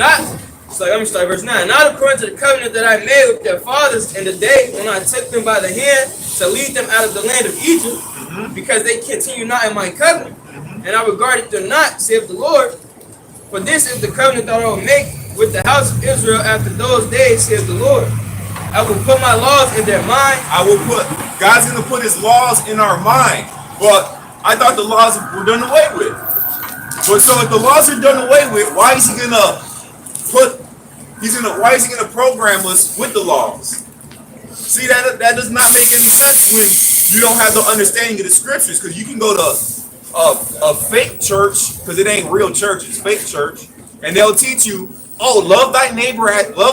Not, so let me start verse 9. Not according to the covenant that I made with their fathers in the day when I took them by the hand to lead them out of the land of Egypt, because they continue not in my covenant, and I regarded them not, saith the Lord. For this is the covenant that I will make with the house of Israel after those days, saith the Lord. I will put my laws in their mind. God's going to put his laws in our mind. But I thought the laws were done away with. But so if the laws are done away with, why is he going to program us with the laws? See, that does not make any sense when you don't have the understanding of the scriptures, because you can go to a fake church, because it ain't real church, it's fake church, and they'll teach you, oh, love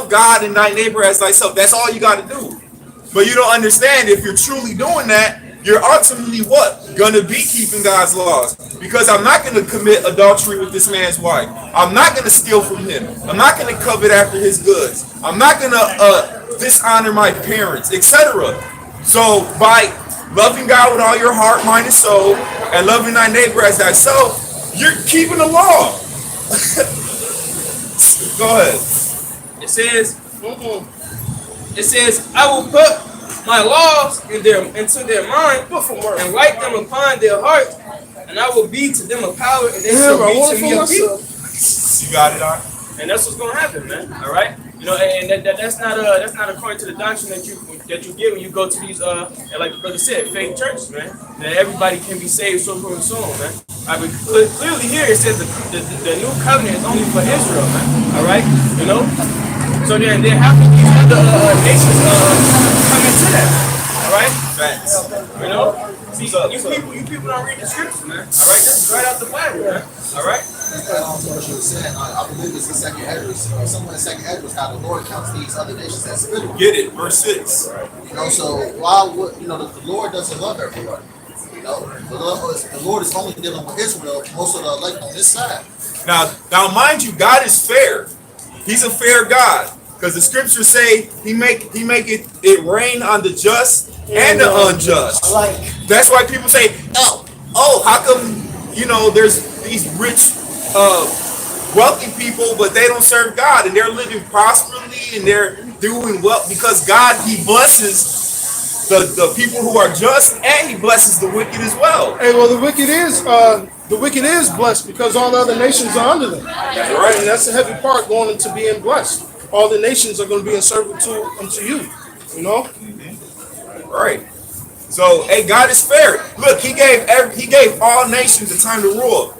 God and thy neighbor as thyself. That's all you got to do. But you don't understand, if you're truly doing that, you're ultimately what? Gonna be keeping God's laws. Because I'm not gonna commit adultery with this man's wife. I'm not gonna steal from him. I'm not gonna covet after his goods. I'm not gonna dishonor my parents, etc. So by loving God with all your heart, mind, and soul, and loving thy neighbor as thyself, you're keeping the law. Go ahead. It says, I will put my laws into their mind and write them upon their heart, and I will be to them a power, and they shall be to me a people. You got it, Doc? And that's what's gonna happen, man. All right, you know, and that's not according to the doctrine that you get when you go to these like the brother said, fake churches, man. That everybody can be saved, so forth and so on, man. I mean, clearly here it says the new covenant is only for Israel, man. All right, you know. So then there have to be other nations come into that. All right? Facts. You know? See, you people don't read the scriptures, man. All right? This is right out the Bible, man. All right? I believe it's in Second Esdras. Somewhere in Second Esdras, how the Lord counts these other nations as spittle. Get it, verse 6. You know, so why would the Lord doesn't love everyone? You know, the Lord is only dealing with Israel, most of the elect on this side. Now, mind you, God is fair. He's a fair God, because the scriptures say he make it rain on the just and the unjust. That's why people say, oh, how come there's these rich, wealthy people, but they don't serve God, and they're living prosperously and they're doing well because God, he blesses the people who are just, and he blesses the wicked as well. Hey, well, the wicked is blessed because all the other nations are under them. That's right, and that's a heavy part going into being blessed. All the nations are going to be in servitude unto you. You know, right? So, hey, God is fair. Look, he gave all nations a time to rule.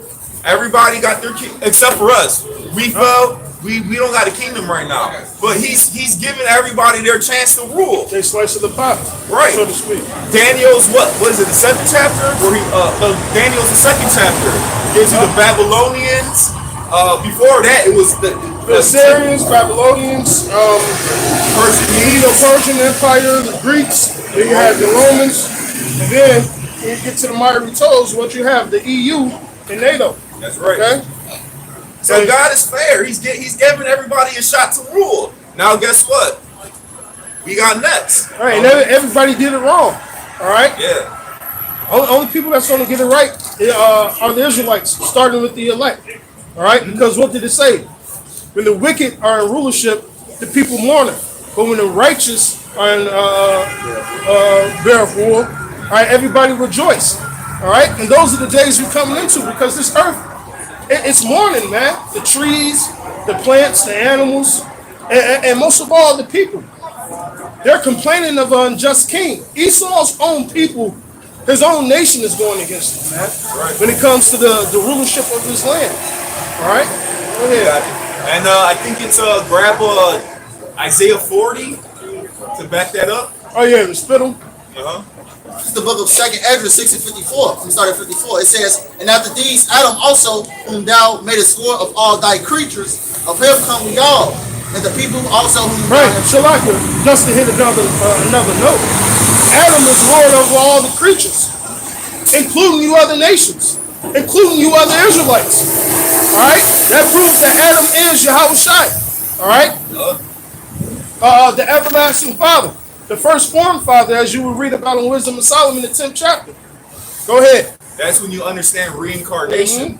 Everybody got their except for us. We fell. We don't got a kingdom right now, but he's giving everybody their chance to rule. They slice of the pie, right? So to speak. Daniel's what is it? The second chapter? Where Daniel's the second chapter. Gives you the Babylonians. Before that, it was the Assyrians, Babylonians, Persian Empire, the Greeks. Then you have the Romans, and then when you get to the mighty toes, what you have the EU and NATO. That's right. Okay. So God is fair. He's giving everybody a shot to rule. Now guess what? We got next. All right, everybody did it wrong. All right? Yeah. Only people that's going to get it right are the Israelites, starting with the elect. All right? Because what did it say? When the wicked are in rulership, the people mourn it. But when the righteous are in bear of rule, all right, everybody rejoice. All right? And those are the days we're coming into, because this earth, it's mourning, man. The trees, the plants, the animals, and most of all, the people. They're complaining of an unjust king. Esau's own people, his own nation is going against him, man. Right. When it comes to the rulership of his land. All right? Go ahead. And I think it's grab Isaiah 40 to back that up. Oh, yeah, the spittle. This is the book of Second Esdras 6 and 54. We started 54. It says, and after these, Adam also, whom thou madest swore of all thy creatures, of him come we all, and the people also whom right. Shalaka, just to hit another note. Adam is Lord over all the creatures, including you other nations, including you other Israelites. All right? That proves that Adam is Yahushua. All right? The everlasting Father. The first form father, as you will read about in Wisdom of Solomon, the 10th chapter. Go ahead. That's when you understand reincarnation.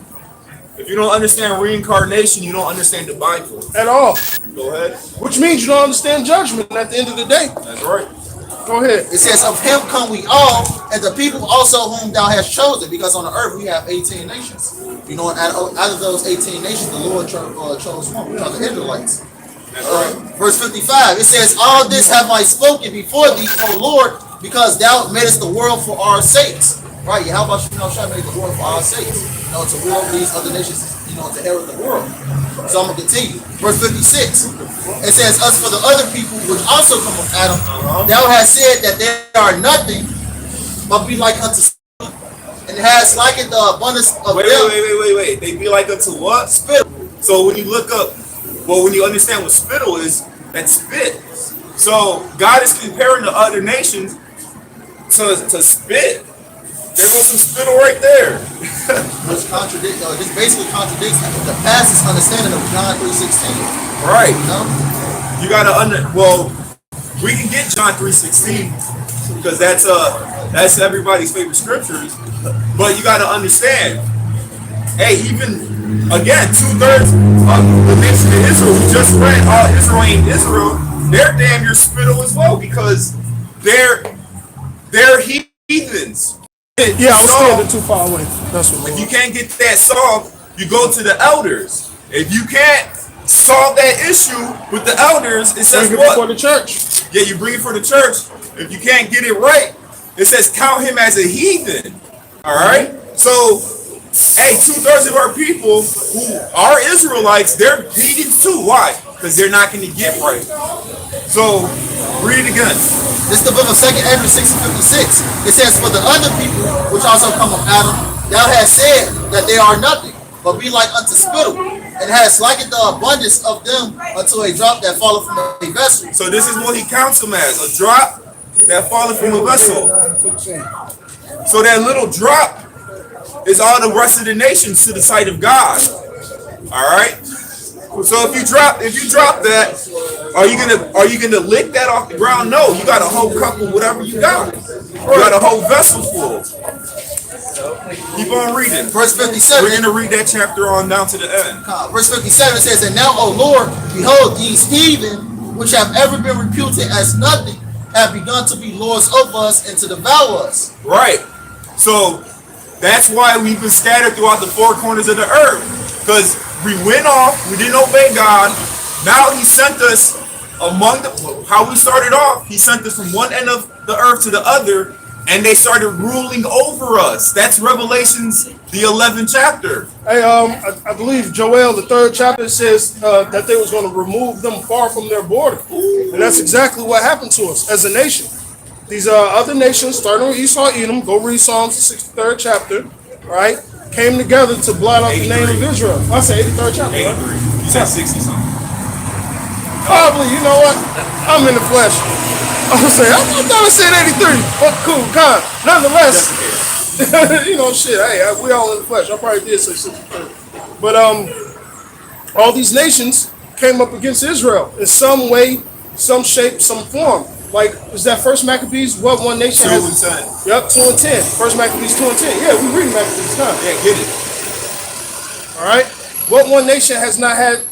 If you don't understand reincarnation, you don't understand the Bible. at all. Go ahead. Which means you don't understand judgment at the end of the day. That's right. Go ahead. It says, of him come we all, and the people also whom thou hast chosen, because on the earth we have 18 nations. You know, and out of those 18 nations, the Lord chose one, which are the Israelites. That's right. Verse 55, it says, all this have I spoken before thee, O Lord, because thou madest the world for our sakes. Right? How about shall make the world for our sakes? To rule over these other nations, to inherit the world. So I'm going to continue. Verse 56, it says, us for the other people which also come of Adam, thou hast said that they are nothing, but be like unto spittle, and has likened the abundance of Wait. They be like unto what? spittle. So when you look up, when you understand what spittle is, that's spit. So God is comparing the other nations to spit. There goes some spittle right there. Which this basically contradicts the passage understanding of John 3:16. Right. You know? You gotta we can get John 3:16 because that's everybody's favorite scriptures. But you gotta understand, hey, even again, 2/3 of the nation of Israel, we just read Israel ain't Israel, they're damn near spittle as well because they're heathens. Yeah, I was standing too far away. That's what. If you can't get that solved, you go to the elders. If you can't solve that issue with the elders, it says Bring it what? before the church. Yeah, you bring it for the church. If you can't get it right, it says count him as a heathen. All right. So, hey, 2/3 of our people who are Israelites, they're heathens too. Why? Because they're not going to get right. So, read it again. This is the book of 2 Ezra 6:56. It says, for the other people which also come of Adam, thou hast said that they are nothing, but be like unto spittle, and hast likened the abundance of them unto a drop that falleth from a vessel. So this is what he counts them as, a drop that falleth from a vessel. So that little drop is all the rest of the nations to the sight of God. All right. So if you drop that, are you gonna lick that off the ground? No, you got a whole cup of whatever you got. You got a whole vessel full. Keep on reading. Verse 57. We're gonna read that chapter on down to the end. Verse 57 says, and now, O Lord, behold, these heathen, which have ever been reputed as nothing, have begun to be lords of us and to devour us. Right. So that's why we've been scattered throughout the four corners of the earth. Because we went off, we didn't obey God. Now he sent us how we started off, he sent us from one end of the earth to the other, and they started ruling over us. That's Revelations, the 11th chapter. Hey, I believe Joel, the 3rd chapter, says that they was going to remove them far from their border. And that's exactly what happened to us as a nation. These other nations, starting with Esau, Edom, go read Psalms, the 63rd chapter, right? Came together to blot out the name of Israel. I say 83rd chapter. 83. Right? You said 60 something. Probably, you know what? I'm in the flesh. I was saying, I thought I said 83. But cool, kind. Nonetheless, you know, shit. Hey, we all in the flesh. I probably did say 63. But all these nations came up against Israel in some way, some shape, some form. Like, is that First Maccabees? What one nation 2 has? and 10. Yep, 2 and 10. First Maccabees 2 and 10. Yeah, we read Maccabees time. Yeah, get it. All right. What one nation has not had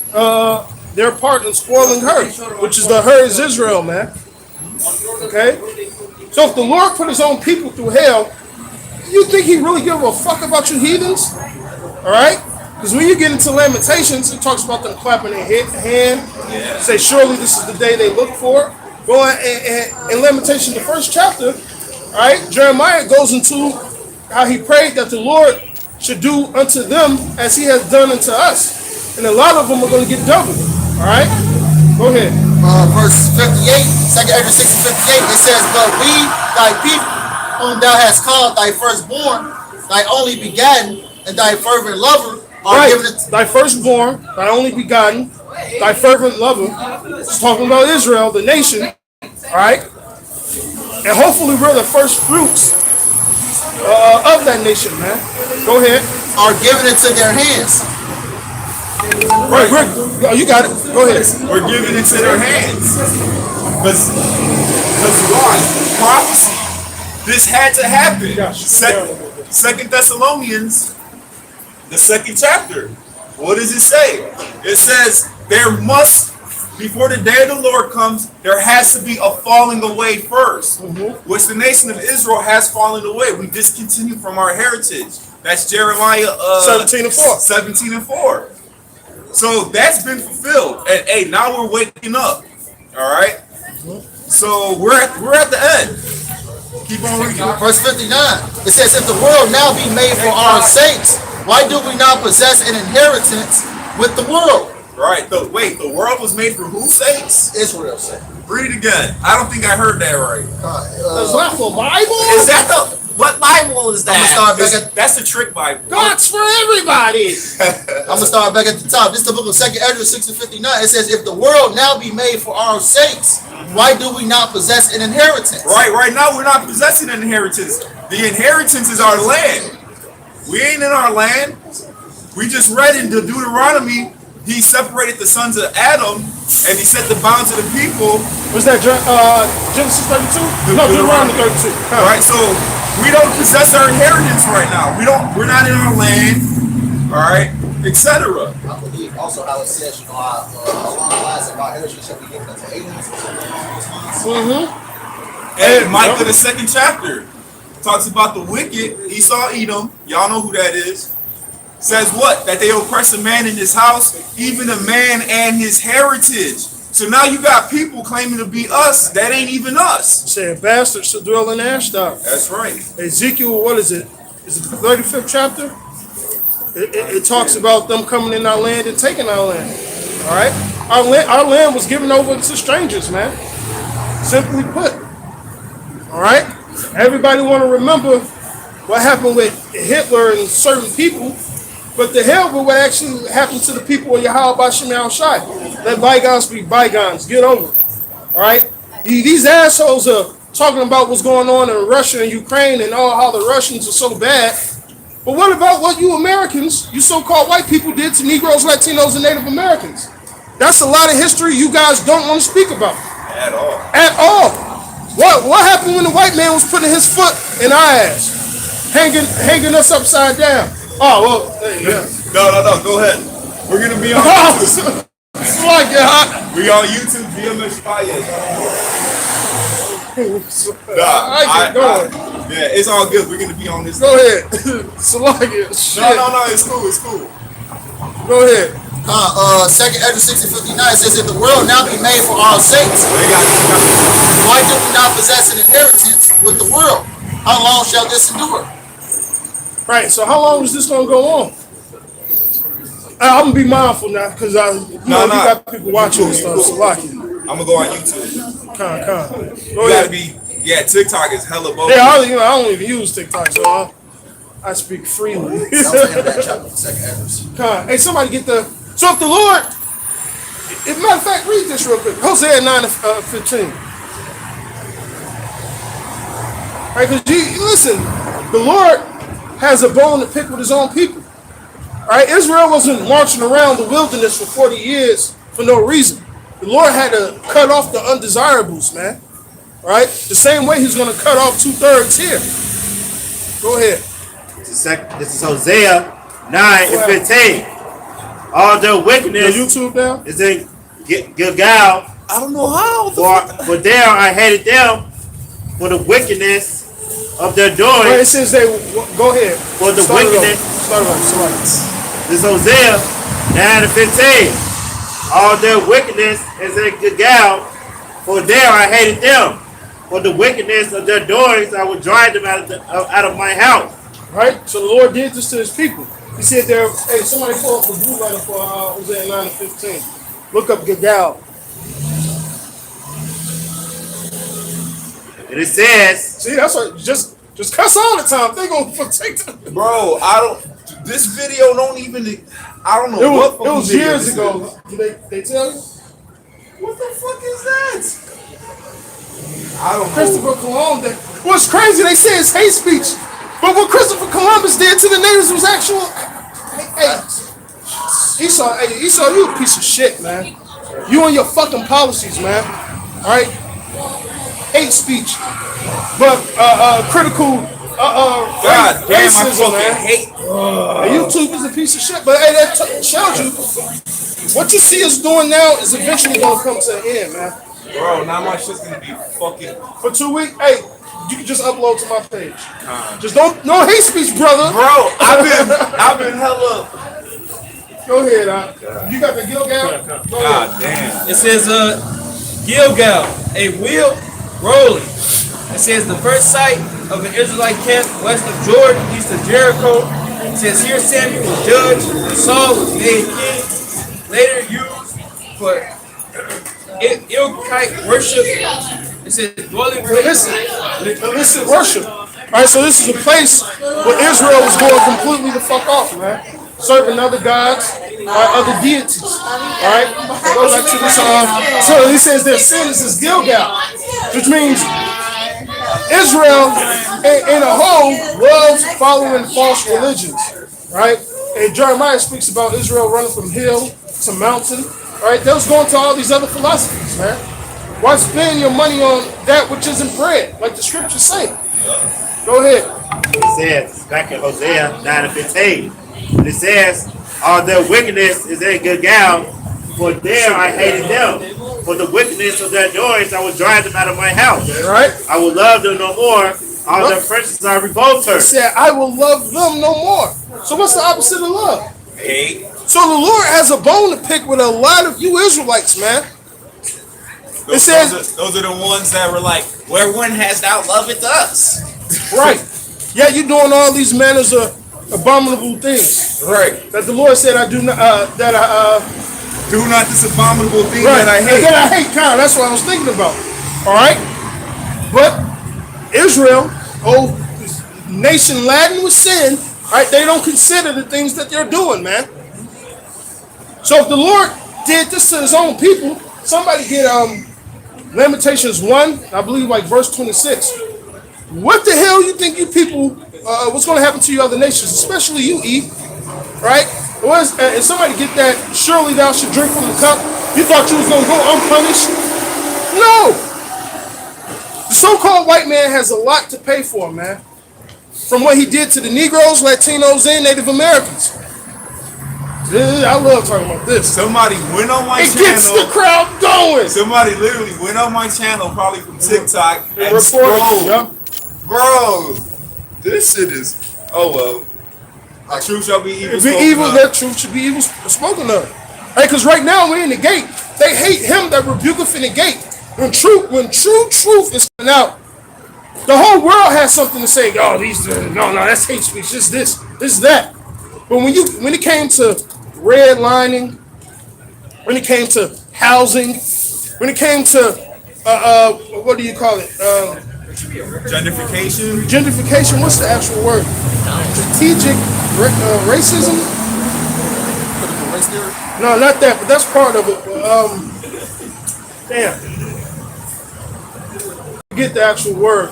their part in spoiling her, which is her is Israel, man. Okay. So if the Lord put his own people through hell, you think he really give a fuck about you heathens? All right. Because when you get into Lamentations, it talks about them clapping their hand, say, surely this is the day they look for. Go in Lamentations, the 1st chapter, all right, Jeremiah goes into how he prayed that the Lord should do unto them as he has done unto us. And a lot of them are going to get double. All right? Go ahead. Verse 58, 2 Ezra 6:58, it says, but we, thy people, whom thou hast called thy firstborn, thy only begotten, and thy fervent lover, are given it. Thy firstborn, thy only begotten, thy fervent lover. It's talking about Israel, the nation. All right? And hopefully we're the first fruits of that nation, man. Go ahead. Are given into their hands. Right, oh, you got it. Go ahead. We're giving it to their hands. Because why? Prophecy. This had to happen. Second Thessalonians the second chapter. What does it say? It says there must, before the day of the Lord comes, there has to be a falling away 1st, which the nation of Israel has fallen away. We discontinued from our heritage. That's Jeremiah 17:4. 17:4. So that's been fulfilled. And hey, now we're waking up. All right. So we're at the end. Keep on reading. Verse 59. It says, if the world now be made for our sakes, why do we not possess an inheritance with the world? Right. The world was made for whose sakes? Israel's sake. Read it again. I don't think I heard that right. Is that for Bible? Is that the what Bible is I'm gonna start back that? That's the trick Bible. God's for everybody. I'm gonna start back at the top. This is the book of 2nd Ezra 6:59. It says, if the world now be made for our sakes, why do we not possess an inheritance? Right now we're not possessing an inheritance. The inheritance is our land. We ain't in our land. We just read in the Deuteronomy, he separated the sons of Adam and he set the bounds of the people. Was that Genesis 32? No, Deuteronomy 32. All right, so we don't possess our inheritance right now. We're not in our land, all right, etc. I believe also how it says, along the lines of our heritage shall be given unto aliens or something along those lines. And Micah, the 2nd chapter, talks about the wicked, Esau, Edom. Y'all know who that is. Says what? That they oppress a man in his house, even a man and his heritage. So now you got people claiming to be us that ain't even us. Saying bastards shall dwell in Ashdod. That's right. Ezekiel, what is it? Is it the 35th chapter? It talks about them coming in our land and taking our land. All right? Our land was given over to strangers, man. Simply put. All right? Everybody want to remember what happened with Hitler and certain people, but the hell with what actually happened to the people of Yahweh Bashim Al-Shai. Let bygones be bygones. Get over it. All right? These assholes are talking about what's going on in Russia and Ukraine and how the Russians are so bad. But what about what you Americans, you so-called white people, did to Negroes, Latinos, and Native Americans? That's a lot of history you guys don't want to speak about. At all. At all. What happened when the white man was putting his foot in our ass? Hanging us upside down. Oh, well, hey, yeah. No. Go ahead. We're going to be on YouTube. It's like that. We on YouTube, BMS Fire. I get going. Yeah, it's all good. We're going to be on this. Go ahead. Salakia. Shit. No, it's cool. Go ahead. 2nd Ezra 6:59 says, if the world now be made for our sakes, why do we not possess an inheritance with the world? How long shall this endure? Right, so how long is this going to go on? I'm going to be mindful now because you got people watching this stuff. Salakia. I'm going to go on YouTube. Go ahead. TikTok is hella bogus. Yeah, I don't even use TikTok, so I speak freely. Hey, somebody get the... So if the Lord... As a matter of fact, read this real quick. Hosea 9:15. Right, because listen, the Lord has a bone to pick with his own people. All right, Israel wasn't marching around the wilderness for 40 years for no reason. The Lord had to cut off the undesirables, man. All right, the same way he's going to cut off 2/3 here. Go ahead. This is Hosea 9:15. All their wickedness YouTube now is in Gilgal. I don't know how. For there I hated them for the wickedness of their doing. Well, it says they go ahead. For the wickedness. Start over. This is Hosea 9:15. All their wickedness is in Gilgal. For there I hated them. For the wickedness of their doings, I will drive them out of my house. Right? So the Lord did this to his people. He said there, hey, somebody pull up the blue letter for Hosea 9:15. Look up Gilgal. And it says, see, that's what, just cuss all the time. They're going to take the... Bro, this video don't even, I don't know it was years ago. Did they tell you? What the fuck is that? I don't know. Christopher Columbus. What's crazy, they say it's hate speech. But what Christopher Columbus did to the natives was actual... Hey, Esau, you a piece of shit, man. You and your fucking policies, man. All right? Hate speech. But critical God damn, I racism, fucking man. hate. YouTube is a piece of shit, but hey, that shows you what you see us doing now is eventually gonna come to an end, man. Bro, now my shit's gonna be fucking. For 2 weeks, hey, you can just upload to my page. Just no hate speech, brother. Bro, I've been hella. Go ahead, you got the Gilgal? Go ahead. God damn. It says, Gilgal, a wheel rolling. It says the first site of an Israelite camp west of Jordan, east of Jericho. It says here Samuel was judge, and Saul was made king. Later used for Ilkite worship. It says dwelling place. Illicit worship. All right, so this is a place where Israel was going completely the fuck off, man. Serving other gods, other deities. All right, go back to this. So he says their sin is Gilgal, which means Israel in a whole was following false religions, right? And Jeremiah speaks about Israel running from hill to mountain, right? They was going to all these other philosophies, man. Why spend your money on that which isn't bread, like the scriptures say? Go ahead. It says back in Hosea 9:15. It says, all their wickedness is in Gilgal, for there I hated them. For the wickedness of their doings, I will drive them out of my house. Right? I will love them no more. All their princes are revolters. He said, I will love them no more. So what's the opposite of love? Hate. So the Lord has a bone to pick with a lot of you Israelites, man. It says, those are the ones that were like, wherein hast thou loveth us? right. Yeah, you're doing all these manners of abominable things. Right. That the Lord said I do not, Do not this abominable thing right, that I hate. That I hate, kind of. That's what I was thinking about. All right? But Israel, nation laden with sin, right? They don't consider the things that they're doing, man. So if the Lord did this to his own people, somebody get Lamentations 1, I believe like verse 26. What the hell you think you people, what's going to happen to you other nations, especially you, Eve, right? And somebody get that, surely thou should drink from the cup. You thought you was going to go unpunished? No. The so-called white man has a lot to pay for, man. From what he did to the Negroes, Latinos, and Native Americans. I love talking about this. Somebody went on my It channel. gets the crowd going. Somebody literally went on my channel, probably from TikTok, and Reported, scrolled. yeah. Bro, this shit is. Oh well. The truth shall be evil. If be evil, that truth should be evil spoken of. Hey, because right now we're in the gate. They hate him that rebuketh in the gate. When true truth is coming out, the whole world has something to say. Oh, no, that's hate speech. This, that. But when it came to redlining, when it came to housing, when it came to what do you call it? Gentrification. What's the actual word? Strategic racism. No, not that, but that's part of it. Damn. Forget the actual word.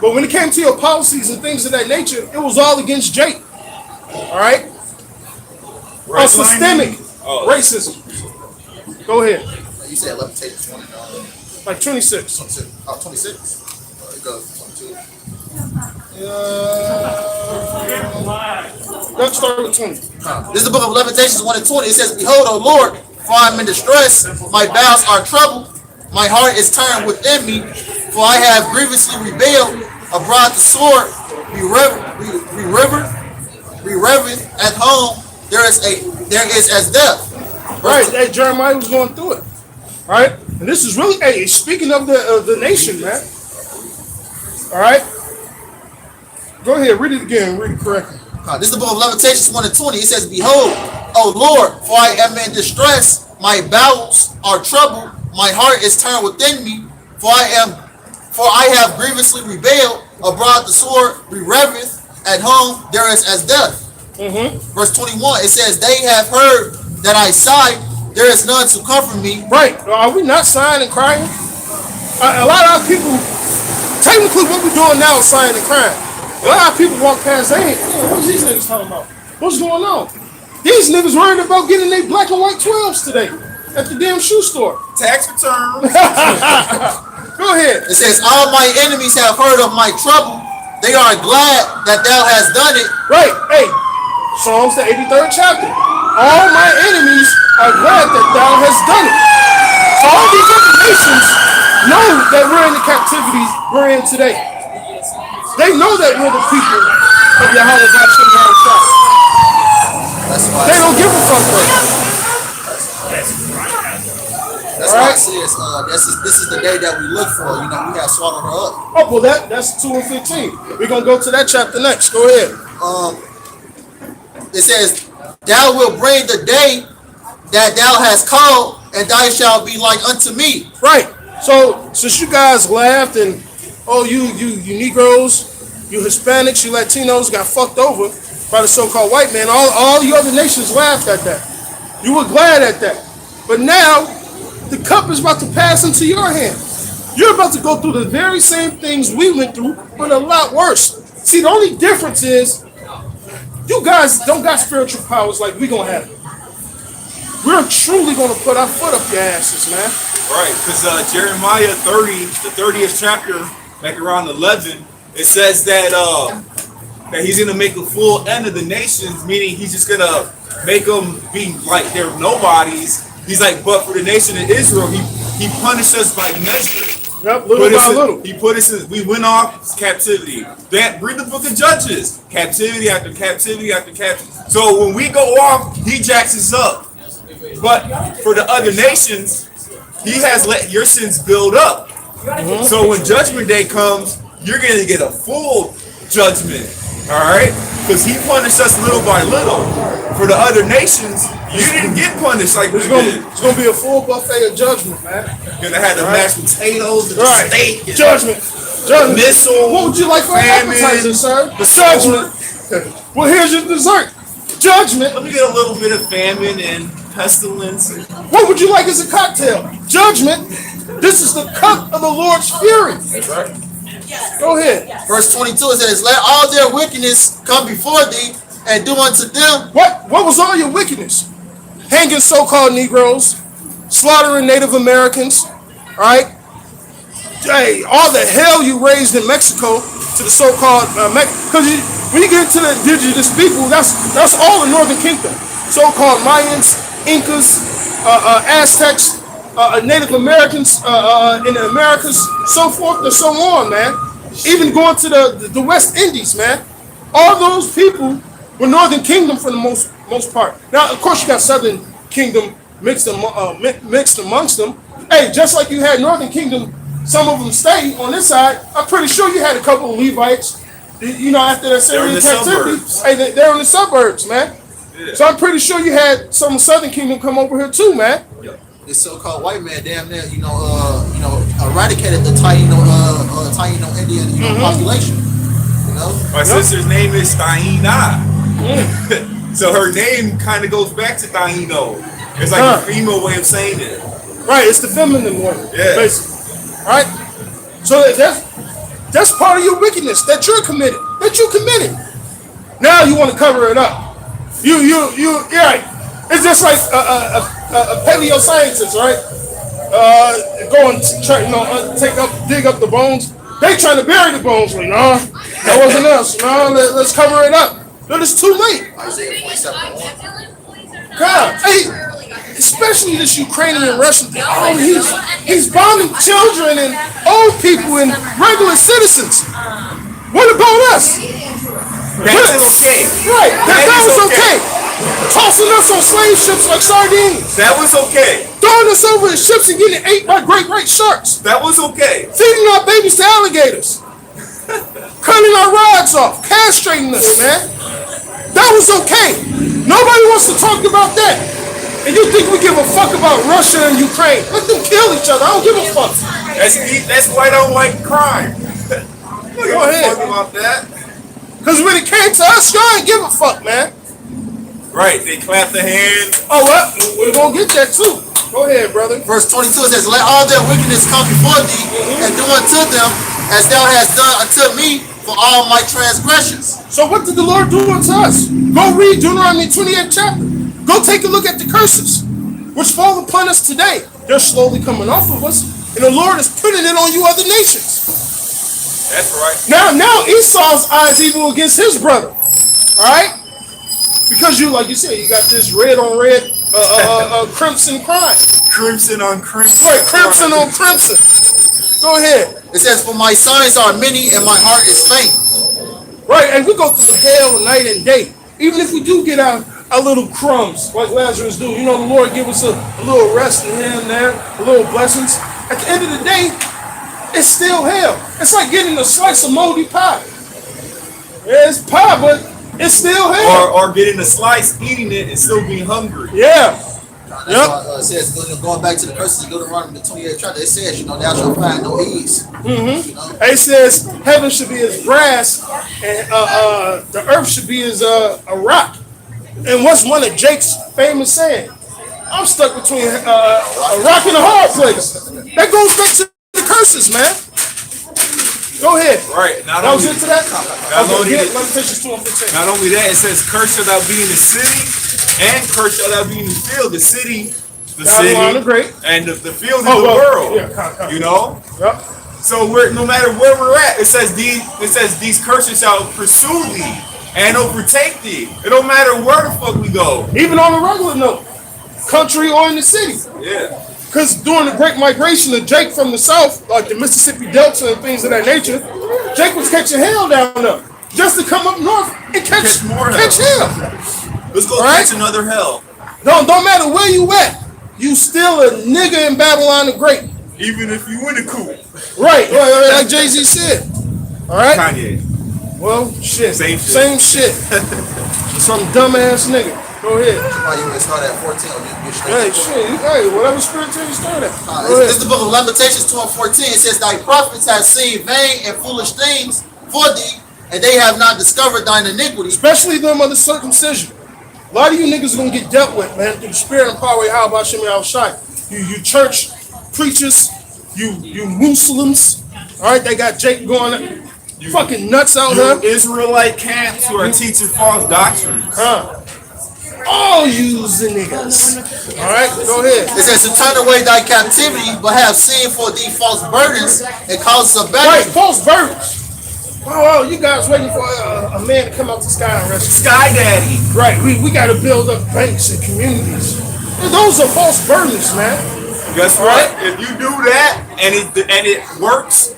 But when it came to your policies and things of that nature, it was all against Jake. All right? Systemic racism. Go ahead. You said Lamentations 1 Like 26. 22. Oh, 26? It goes 22. Let's start with 20. This is the book of Lamentations 1 and 20. It says, Behold, O Lord, for I am in distress. My bowels are troubled. My heart is turned within me. For I have grievously rebelled. Abroad the sword. Be reverent at home. There is as death. Right. Hey, Jeremiah was going through it. All right. And this is really, hey, speaking of the nation, man. All right. Go ahead. Read it again. Read it correctly. This is the book of Lamentations 1 and 20. It says, Behold, O Lord, for I am in distress. My bowels are troubled. My heart is turned within me. For I have grievously rebelled. Abroad the sword revereth. At home there is as death. Verse 21, it says, They have heard that I sigh. There is none to comfort me. Right. Are we not sighing and crying? A lot of our people, technically what we're doing now is sighing and crying. A lot of people walk past, hey, what's these niggas talking about? What's going on? These niggas worried about getting their black and white 12s today at the damn shoe store. Tax returns. Go ahead. It says, All my enemies have heard of my trouble. they are glad that thou hast done it. Right. Hey, Psalms the 83rd chapter. All my enemies are glad that thou hast done it. So all these other nations know that we're in the captivity we're in today. They know that we're the people of Yahweh Hashem Yahushua. That's why They don't give a fuck though. that's why I says this is the day that we look for. You know, we gotta swallow her up. Oh, well, that's 2 and 15. We're going to go to that chapter next. Go ahead. It says, thou wilt bring the day that thou hast called, and thou shalt be like unto me. Right. So, since you guys laughed and, oh, you Negroes, you Hispanics, you Latinos got fucked over by the so-called white man, all the other nations laughed at that. You were glad at that. But now, the cup is about to pass into your hand. You're about to go through the very same things we went through, but a lot worse. See, the only difference is you guys don't got spiritual powers like we gonna have. We're truly gonna put our foot up your asses, man. Right, because Jeremiah 30, the 30th chapter, back around 11, it says that that he's gonna make a full end of the nations, meaning he's just gonna make them be like they're nobodies. He's like, but for the nation of Israel, he punished us by measure. Yep, little by little. He put us in, we went off captivity. That read the book of Judges. Captivity after captivity after captivity. So when we go off, he jacks us up. But for the other nations, he has let your sins build up. So when judgment day comes, you're gonna get a full judgment. Alright? Because he punished us little by little. For the other nations, you didn't get punished like we did. It's gonna be a full buffet of judgment, man. You're gonna have the mashed potatoes, the Right. steak, and Judgment. missile. What would you like for an famine, appetizer, sir? the Judgment. Well, here's your dessert. Judgment. Let me get a little bit of famine and pestilence. What would you like as a cocktail? Judgment. This is the cup of the Lord's fury. That's right. Go ahead. Verse 22, it says, let all their wickedness come before thee, and do unto them. What was all your wickedness? Hanging so-called Negroes, slaughtering Native Americans, all right? Hey, all the hell you raised in Mexico to the so-called because when you get into the indigenous people, that's all the Northern Kingdom. So-called Mayans, Incas, Aztecs, Native Americans in the Americas, so forth and so on, man. Even going to the West Indies, man. All those people were Northern Kingdom for the most part. Now, of course, you got Southern Kingdom mixed amongst them. Hey, just like you had Northern Kingdom, some of them stay on this side. I'm pretty sure you had a couple of Levites, you know, after that Syrian captivity. Hey, they're in the suburbs, man. Yeah. So I'm pretty sure you had some Southern Kingdom come over here too, man. This so-called white man, damn near, eradicated the Taino Indian population. You know, my sister's name is Taina. So her name kind of goes back to Taino. It's like a female way of saying it. Right, it's the feminine one. Yeah. Basically. All right. So that's part of your wickedness that you committed. Now you want to cover it up. Yeah. It's just like a paleo-scientist, right? Go and dig up the bones. They trying to bury the bones. Like, no, that wasn't us. No, let's cover it up. But it's too late. Isaiah 47:1. God, hey, especially this Ukrainian Russian. Oh, he's bombing children and old people and regular citizens. What about us? That's okay. Right, that was okay. Tossing us on slave ships like sardines. That was okay. Throwing us over the ships and getting ate by great sharks. That was okay. Feeding our babies to alligators. Cutting our rods off. Castrating us, man. That was okay. Nobody wants to talk about that. And you think we give a fuck about Russia and Ukraine? Let them kill each other. I don't give a fuck. That's why I don't like crime. Go ahead. Talk about that. Because when it came to us, y'all ain't give a fuck, man. Right, they clap the hand. Oh, well, we're going to get that too. Go ahead, brother. Verse 22 says, let all their wickedness come before thee, and do unto them as thou hast done unto me for all my transgressions. So what did the Lord do unto us? Go read Deuteronomy 28th chapter. Go take a look at the curses, which fall upon us today. They're slowly coming off of us, and the Lord is putting it on you other nations. That's right. Now Esau's eyes evil against his brother. All right, because you, like you said, you got this red on red, crimson crime. Crimson on crimson. Right, crimson on crimson. Go ahead. It says, "For my signs are many, and my heart is faint." Right, and we go through hell night and day. Even if we do get our little crumbs, like Lazarus do, you know, the Lord give us a little rest in here and there, a little blessings. At the end of the day, it's still hell. It's like getting a slice of moldy pie. Yeah, it's pie, but it's still hell. Or getting a slice, eating it, and still being hungry. Yeah. That's Yep. why it says, going back to the curses of Deuteronomy, the 28th chapter, it says, you know, thou shalt find no ease. Mm-hmm. You know? It says heaven should be as brass, and the earth should be as a rock. And what's one of Jake's famous saying? I'm stuck between a rock and a hard place. That goes back to the curses, man. Go ahead. Right. Not That was only, into that? not only Okay, that- Lamentations 2:15. not only that, it says, "Cursed shall thou be in the city, and cursed shall thou be in the field." The city, Babylon the Great. and the field is Oh, the well, world. yeah, You know. Yep. So no matter where we're at, it says these curses shall pursue thee and overtake thee. It don't matter where the fuck we go. Even on a regular note, country or in the city. Yeah. Because during the Great Migration of Jake from the south, like the Mississippi Delta and things of that nature, Jake was catching hell down there just to come up north and catch more hell. hell. Let's go Right. catch another hell. Don't matter where you at, you still a nigga in Babylon the Great. Even if you win a coup. Right, like Jay-Z said. All right? Kanye. Well, shit. Same shit. Same shit. Some dumbass nigga. Go ahead. Why you would start at 14 or you get straight Hey, to 14. shit. Hey, whatever spirit you start at. Go This ahead. is the book of Lamentations 2:14. It says, "Thy prophets have seen vain and foolish things for thee, and they have not discovered thine iniquity." Especially them of the circumcision. A lot of you niggas are gonna get dealt with, man, through the spirit and power of how about Shemi Al-Shai. You church preachers, you Muslims, all right, they got Jake going fucking nuts out You here. Israelite camps who are teaching false doctrines. All yous niggas. All right, go ahead. It says, "To turn away thy captivity, but have seen for thee false burdens and causes of Right, battle." false burdens. Oh, you guys waiting for a man to come out the sky and rescue. Sky Daddy. Right, we got to build up banks and communities. And those are false burdens, man. Guess what? If you do that and it works,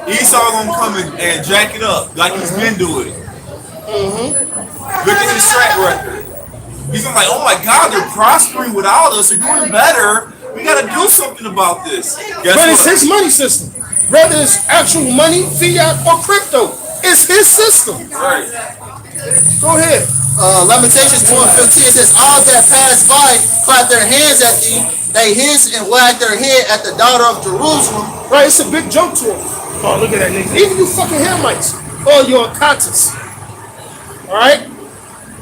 Esau gonna come and jack it up like he's been doing. Look at his track record. He's gonna like, oh my God, they're prospering without us. They're doing better. We gotta do something about this. Guess But it's what? his money system. Whether it's actual money, fiat, or crypto, it's his system. Right. Go ahead. Lamentations 2:15 says, "All that pass by clap their hands at thee, they hiss and wag their head at the daughter of Jerusalem." Right, it's a big joke to him. Oh, look at that nigga. Even you fucking Hamites. Oh, you're Akatas. Alright?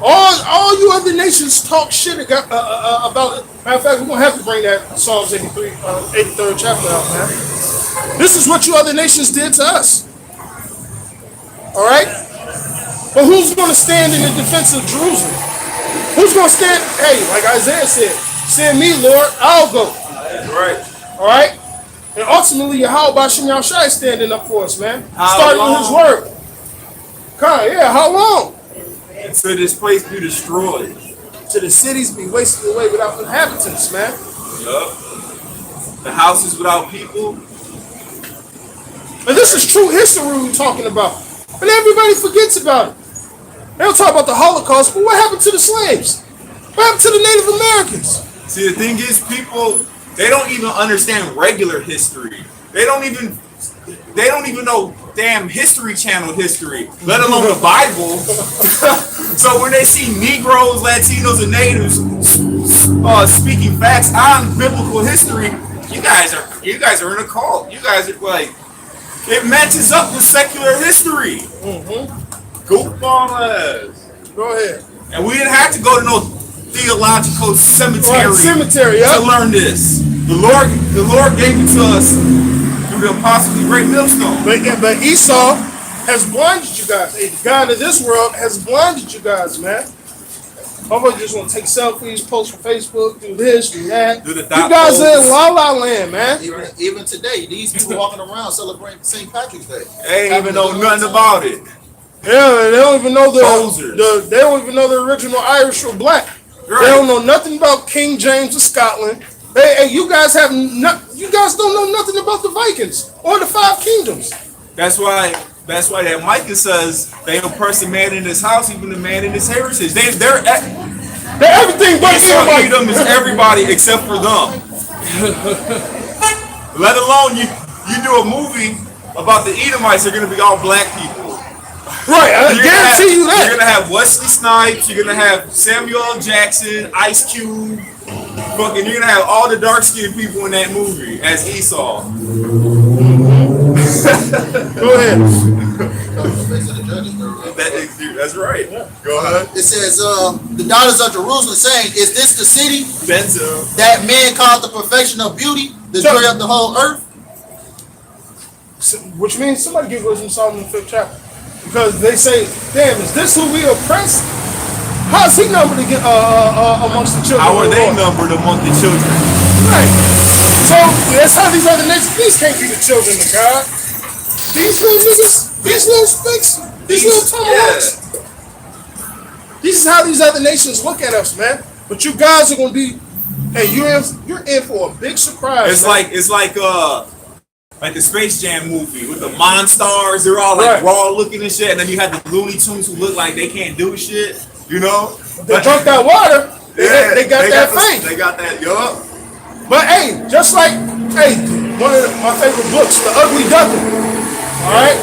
All you other nations talk shit about it. Matter of fact, we're going to have to bring that Psalms 83rd chapter out, man. This is what you other nations did to us. Alright? But who's going to stand in the defense of Jerusalem? Who's going to stand? Hey, like Isaiah said, send me, Lord, I'll go. Right. Alright? And ultimately, Yahweh Bashem Yahushua is standing up for us, man. How Starting with long? his word. God, yeah, how long? So this place be destroyed. Till the cities be wasted away without inhabitants, man. Yup. The houses without people. And this is true history we're talking about. But everybody forgets about it. They don't talk about the Holocaust, but what happened to the slaves? What happened to the Native Americans? See, the thing is, people, they don't even understand regular history. They don't even know damn History Channel history, let alone the Bible. So when they see Negroes, Latinos, and Natives speaking facts on biblical history, you guys are in a cult. You guys are like, it matches up with secular history. Goofball ass. Go ahead. And we didn't have to go to no theological cemetery, Right, cemetery, to yeah. learn this. The Lord gave it to us through the possibly great millstone. But Esau has blinded you guys. The God of this world has blinded you guys, man. Motherfuckers just want to take selfies, post for Facebook, do this, do that. Do the You thought guys are in poses. La La Land, man. Even today, these people walking around celebrating St. Patrick's Day. They ain't even know nothing about it. Yeah, they don't even know Posers. they don't even know the original Irish or black. Right. They don't know nothing about King James of Scotland. Hey, you guys don't know nothing about the Vikings or the Five Kingdoms. That's why that Micah says they oppress the man in his house, even the man in his heritage. They're Everything but Esau somebody. Edom is everybody except for them. Let alone you do a movie about the Edomites, they're gonna be all black people. Right, I guarantee you that. You're gonna have Wesley Snipes, you're gonna have Samuel L. Jackson, Ice Cube, fucking you're gonna have all the dark skinned people in that movie as Esau. Go ahead. That's right. Go ahead. It says, the daughters of Jerusalem saying, is this the city Benzo. that man called the perfection of beauty, the Sure. joy of the whole earth? Which means somebody give Wisdom of Solomon the 5th chapter. Because they say, damn, is this who we oppress? How is he numbered amongst the children? How are of the they Lord? numbered among the children? Right. So that's how these other nations, these can't be the children of God. These little niggas, these little sticks, these little tomahawks. This is how these other nations look at us, man. But you guys are gonna be, hey, you're in for a big surprise. It's man. like the Space Jam movie with the Monstars. They're all like Right. raw looking and shit, and then you have the Looney Tunes who look like they can't do shit. You know? They drunk that water. They got that thing. They got that. Yup. But hey, just like, hey, one of my favorite books, The Ugly Duckling. All right?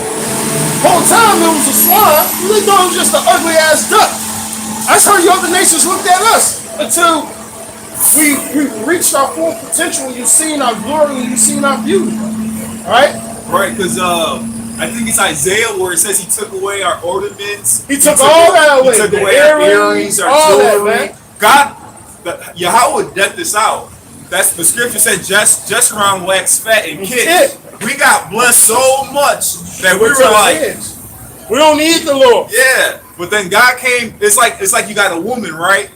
Whole time it was a swan, we thought it was just an ugly ass duck. That's how the other nations looked at us until we reached our full potential and you've seen our glory and you've seen our beauty. All right? Right, because I think it's Isaiah where it says he took away our ornaments. He took all that away. He took The away our earrings, earrings, our all that, jewelry. man. God, Yahweh decked us out. That's the scripture said just around wax fat and kids. We got blessed so much that we were like, we don't need the Lord. yeah. But then God came. It's like you got a woman, right?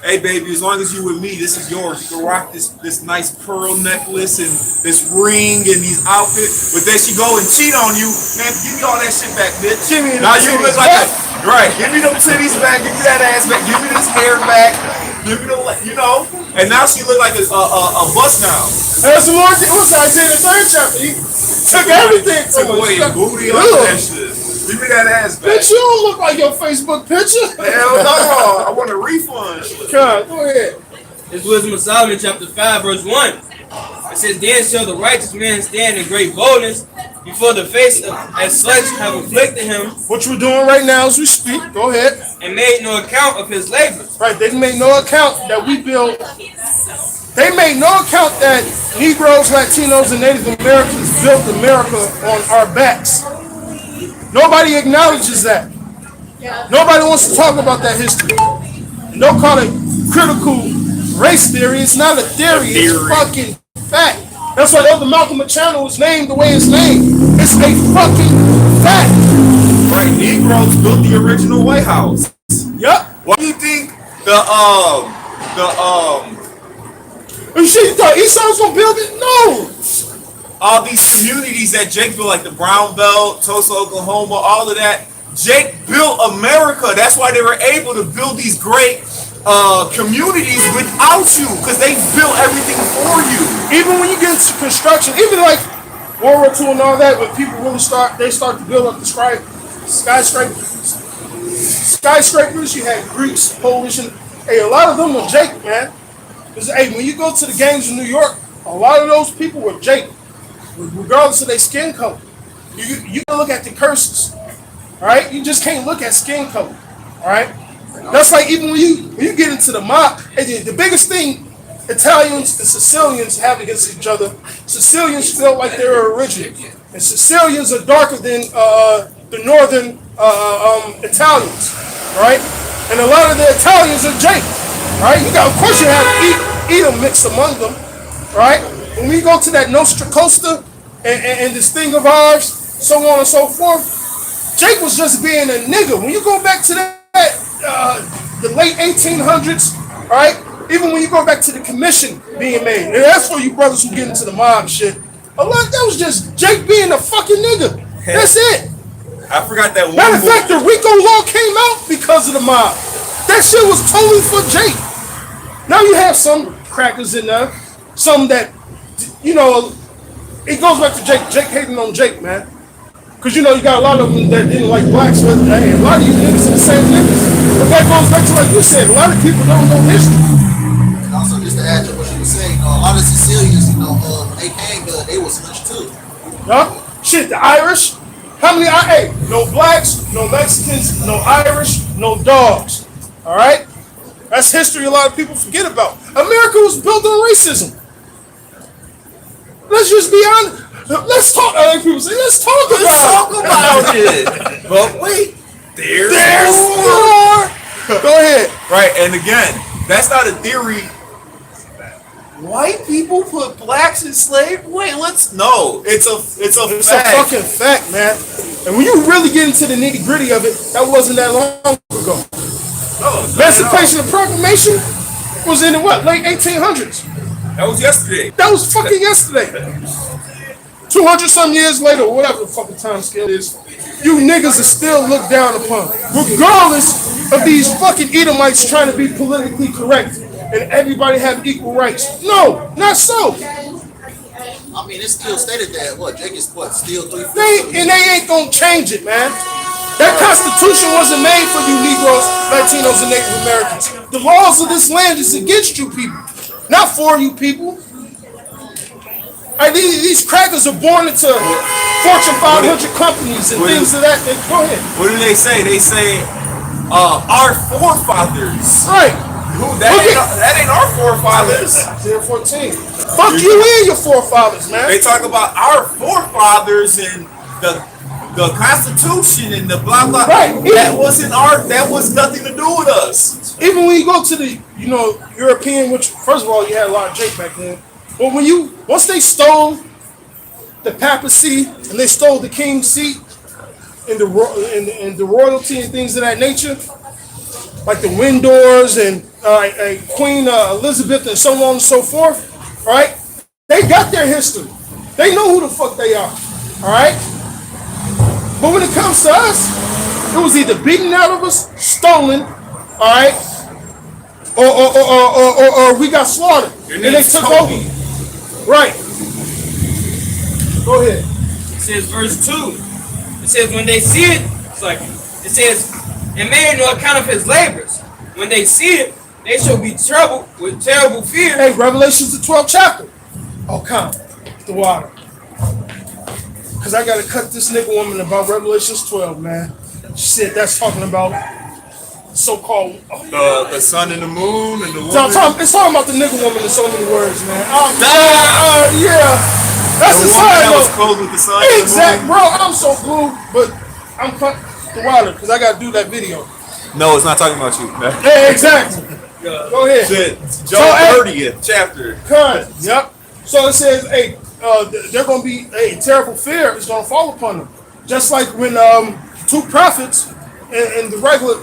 Hey baby, as long as you with me, this is yours. You can rock this nice pearl necklace and this ring and these outfits. But then she go and cheat on you, man. Give me all that shit back, bitch. Give me the now you titties look like back. right. Give me them titties back. Give me that ass back. Give me this hair back. Give me the And now she look like a bust now. That's the Lord. What's that? Isaiah the 3rd chapter. He took everything Took from us. away your booty and all that shit. Give me that ass back. Bitch, you don't look like your Facebook picture. Hell no. I want a refund. God, go ahead. It's Wisdom of Solomon, chapter 5, verse 1. It says, then shall the righteous man stand in great boldness before the face of as such have afflicted him, What we're doing right now as we speak, go ahead. and made no account of his labors. Right, they made no account that we built. They made no account that Negroes, Latinos, and Native Americans built America on our backs. Nobody acknowledges that. Nobody wants to talk about that history. And don't call it critical race theory. It's not a theory. It's fucking fact. That's why Elder Malcolm Channel is named the way it's named. It's a fucking fact. Right, Negroes built the original White House. Yup. Why do you think And shit, you thought Esau was gonna build it? No. all these communities that Jake built, like the Brown Belt, Tulsa, Oklahoma, all of that, Jake built America. That's why they were able to build these great communities without you, because they built everything for you. Even when you get into construction, even like World War II and all that, when people really start to build up the skyscrapers, you had Greeks, Polish, and hey, a lot of them were Jake, man. Because hey, when you go to the games in New York, a lot of those people were Jake, regardless of their skin color. You can look at the curses, all right? You just can't look at skin color, all right? That's like even when you get into the mob, the biggest thing Italians and Sicilians have against each other, Sicilians feel like they're original, and Sicilians are darker than the northern Italians, right? And a lot of the Italians are Jake, right? Of course you have Edom mixed among them, right? When we go to that Nostra Costa and this thing of ours, so on and so forth, Jake was just being a nigga. When you go back to that the late 1800s, all right? Even when you go back to the commission being made, and that's for you brothers who get into the mob shit. A lot that was just Jake being a fucking nigga. That's it. I forgot that one. Matter of fact, the RICO law came out because of the mob. That shit was totally for Jake. Now you have some crackers in there, some that, you know, it goes back to Jake hating on Jake, man. Because, you know, you got a lot of them that didn't like blacks, but hey, a lot of you niggas are the same niggas. But that goes back to, like you said, a lot of people don't know history. And also, just to add to what you were saying, a lot of Sicilians, when they came here, they was French too. Huh? Shit, the Irish. How many? Hey, no blacks, no Mexicans, no Irish, no dogs. All right? That's history a lot of people forget about. America was built on racism. Let's just be honest. Let's talk. Other people say, let's talk about it. But wait, There's more. Go ahead. Right, and again, that's not a theory. White people put blacks in slavery? Wait, no. It's a It's a fact. fucking fact, man. And when you really get into the nitty gritty of it, that wasn't that long ago. No, Emancipation Proclamation was in the what, late 1800s. that was yesterday. That was fucking yesterday. 200 some years later, whatever the fucking time scale is, you niggas are still looked down upon, regardless of these fucking Edomites trying to be politically correct and everybody have equal rights. No, not so. I mean, it's still stated that Jake is still 3 They ain't gonna change it, man. That Constitution wasn't made for you Negroes, Latinos, and Native Americans. The laws of this land is against you people, not for you people. Like, these crackers are born into Fortune 500 companies and things of that. Go ahead. What do they say? They say, our forefathers. Right. That ain't our forefathers. 014. Fuck you and your forefathers, man. They talk about our forefathers and the Constitution and the blah blah. Right. That was nothing to do with us. Even when you go to the, European, which first of all you had a lot of Jake back then. But once they stole the papacy and they stole the king's seat and the royalty and things of that nature, like the Windsors and Queen Elizabeth and so on and so forth, all right? They got their history. They know who the fuck they are, all right? But when it comes to us, it was either beaten out of us, stolen, all right, or we got slaughtered and they took over. Right. Go ahead. It says verse 2. It says when they see it, it says, and made no account of his labors. When they see it, they shall be troubled with terrible fear. Hey, Revelation's the 12th chapter. Oh, come. The water. Because I got to cut this nigga woman about Revelations 12, man. She said that's talking about so-called... The sun and the moon and the woman. It's talking about the nigga woman in so many words, man. Yeah. That's the a woman side that was note. clothed with the sun. Exactly, bro. I'm so blue, but I'm cut the water because I got to do that video. No, it's not talking about you. Hey, exactly. Go ahead. Shit. Job 30th chapter. Correct. Yep. So it says, hey, they're going to be a terrible fear is going to fall upon them. Just like when two prophets in the regular,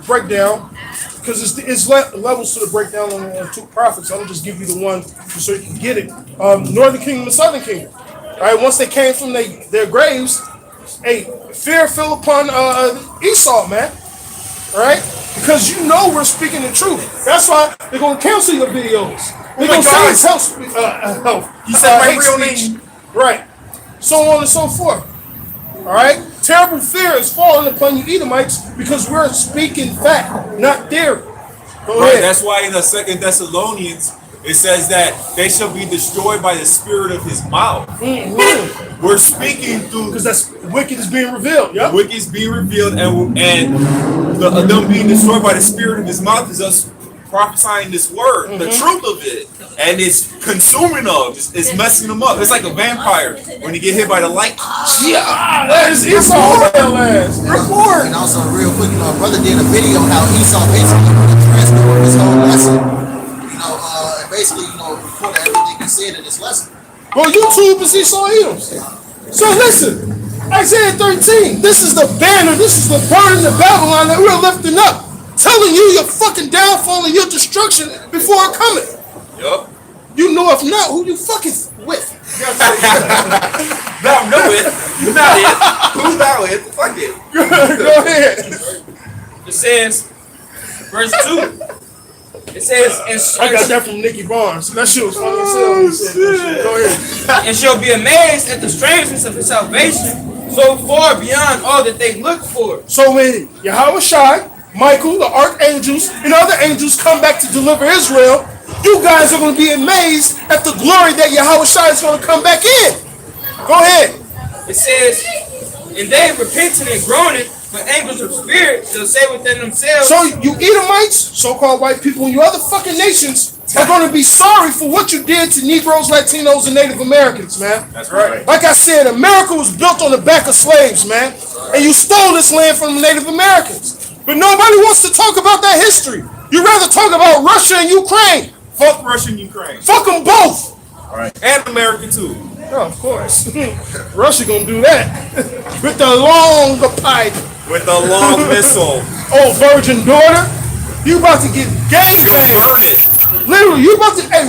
breakdown, because it's levels to the breakdown on two prophets. I'm just give you the one so you can get it. Northern Kingdom and Southern Kingdom. All right. Once they came from their graves, hey, fear fell upon Esau, man. All right. Because we're speaking the truth. That's why they're going to cancel your videos. They're going to say it's health. You said my hate real speech. name. Right. So on and so forth. All right. Terrible fear is falling upon you Edomites because we're speaking fact, not theory. Go Right, ahead. that's why in the 2 Thessalonians it says that they shall be destroyed by the spirit of his mouth. Mm-hmm. We're speaking through Because that's wicked is being revealed. Yep. the wicked's being revealed, and them being destroyed by the spirit of his mouth is us prophesying this word, the truth of it, and it's consuming them. It's messing them up. It's like a vampire when you get hit by the light. It's all that last. And also, real quick, brother did a video how Esau basically put a transcript of his whole lesson. And basically, recorded everything he said in his lesson. Well, YouTube is Esau Edoms. So listen, Isaiah 13. This is the banner. This is the burden of Babylon that we're lifting up. Telling you your fucking downfall and your destruction before it coming. Yup. You know if not, who you fucking with? No, no it. Not it. Who's that with? Fuck it. Go ahead. It says, verse 2. It says, I got that from Nicky Barnes. That shit was funny as hell when he said that shit. Go ahead. and shall be amazed at the strangeness of his salvation, so far beyond all that they look for. So when Yahweh Shai, Michael, the archangels, and other angels come back to deliver Israel, you guys are going to be amazed at the glory that Yahweh Shai is going to come back in. Go ahead. It says, and they repented and groaned, but angels of spirit shall say within themselves. So you Edomites, so-called white people, and you other fucking nations are going to be sorry for what you did to Negroes, Latinos, and Native Americans, man. That's right. Like I said, America was built on the back of slaves, man. And you stole this land from the Native Americans. But nobody wants to talk about that history. You'd rather talk about Russia and Ukraine. Fuck Russia and Ukraine. Fuck them both. And America too. Oh, of course. Russia gonna do that. With the long pipe. With the long missile. Oh, virgin daughter. You about to get gangbanged. Converted. Literally, you about to... Hey,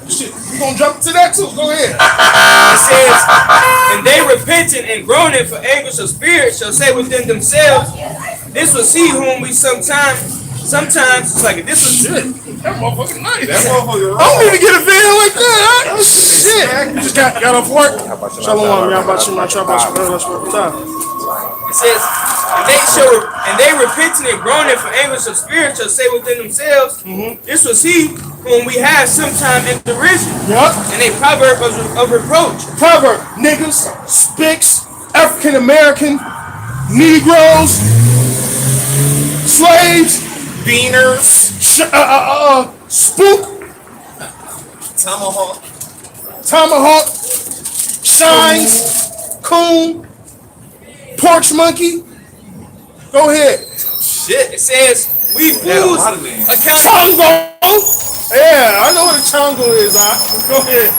shit, you gonna jump to that too? Go ahead. It says, and they repented and groaned, for angels of spirit shall say within themselves, this was he whom we sometimes it's like this was Shit, that motherfucking nice. That motherfucker I don't even get a video like that. Huh? Oh, shit. You just got off work. Shalom, y'all about you, my trouble. It says, and they repented and groaned, for angels of spirit shall say within themselves, this was he whom we had sometime in derision. Yup. And a proverb of reproach. Proverb, niggas, spics, African American, Negroes, slaves, Beaners. spook, tomahawk, shines, coon, porch monkey. Go ahead. Shit. It says, we Yeah, a fools lot of names. account. Chongo. Yeah, I know what a chongo is. Go ahead.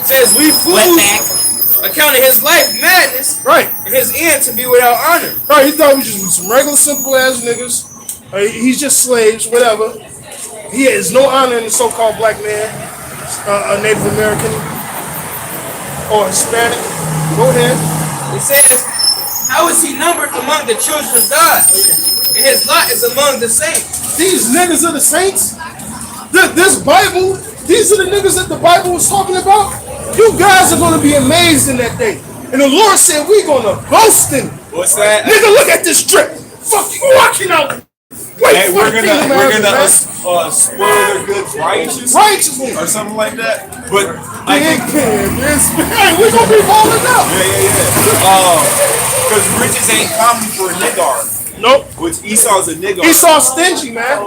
It says, we fools accounted his life madness Right. and his end to be without honor. Right, he thought we just some regular, simple ass niggas. He's just slaves, whatever. He has no honor in the so-called black man, a Native American, or Hispanic. Go ahead. It says, how is he numbered among the children of God? And his lot is among the saints. These niggas are the saints. This Bible, these are the niggas that the Bible was talking about. You guys are going to be amazed in that day. And the Lord said, we're going to boast in it. What's that? Nigga, look at this strip. Fuck you walking out. Wait, Hey, we're gonna spoil their goods righteously. or something like that. But I Big think pen, hey, we're going to be balling up. because riches ain't common for a niggar. Nope. Which Esau's a niggar. Esau's stingy, man.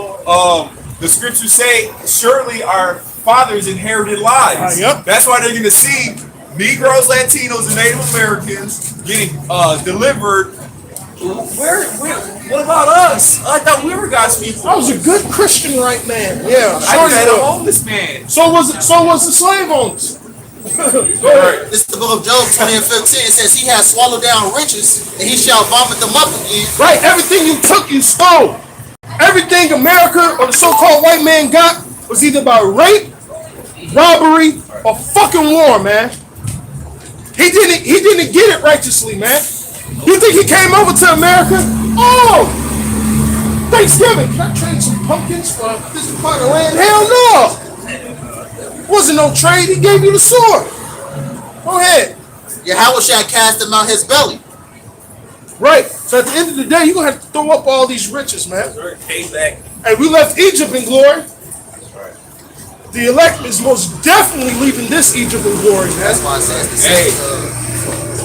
The scriptures say, surely our fathers inherited lives. Yep. That's why they're gonna see Negroes, Latinos, and Native Americans getting delivered. What about us? I thought we were God's people. I was a good Christian right man. Yeah, I sure had you a were. homeless man. So was the slave owners. This is the book of Job 20 and 15. It says, he has swallowed down riches, and he shall vomit them up again. Right, everything you took, you stole. Everything America or the so-called white man got was either by rape, robbery, or fucking war, man. He didn't get it righteously, man. You think he came over to America? Oh, Thanksgiving. Can I trade some pumpkins for this part of land? Hell no. Wasn't no trade. He gave you the sword. Go ahead. Yahweh shall cast them out his belly. Right. So at the end of the day, you're going to have to throw up all these riches, man. Payback. Hey, we left Egypt in glory. The elect is most definitely leaving this Egypt in glory, man. That's why it says the saints.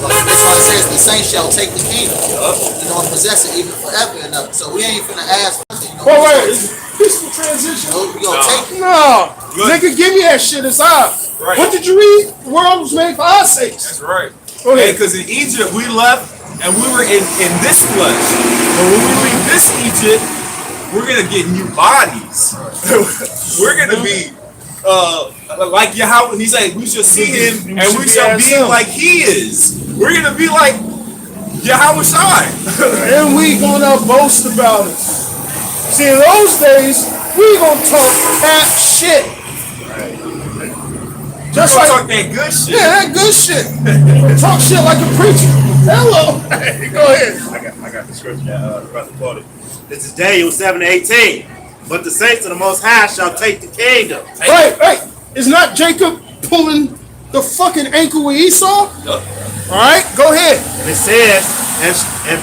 That's why it says the saints shall take the kingdom. You know, and possess it even forever and ever. So we ain't finna ask. Wait, is it peaceful transition? We gonna take it. No. Good. Nigga, give me that shit. It's ours. Right. What did you read? The world was made for our sakes. That's right. Go ahead. Because in Egypt we left and we were in this flesh. But when we leave this Egypt, we're gonna get new bodies. We're gonna be like Yahweh. He's like, we shall see him and we shall be like he is. We're gonna be like Yahweh Shai. And we gonna boast about it. See, in those days, we gonna talk that shit. Just Just like, talk that good shit. yeah, that good shit. Talk shit like a preacher. Hello. Go ahead. I got the scripture that brother quoted. This is Daniel 7:18. But the saints of the Most High shall take the kingdom. Right. Is not Jacob pulling the fucking ankle with Esau? Yup. All right, go ahead. And it says, and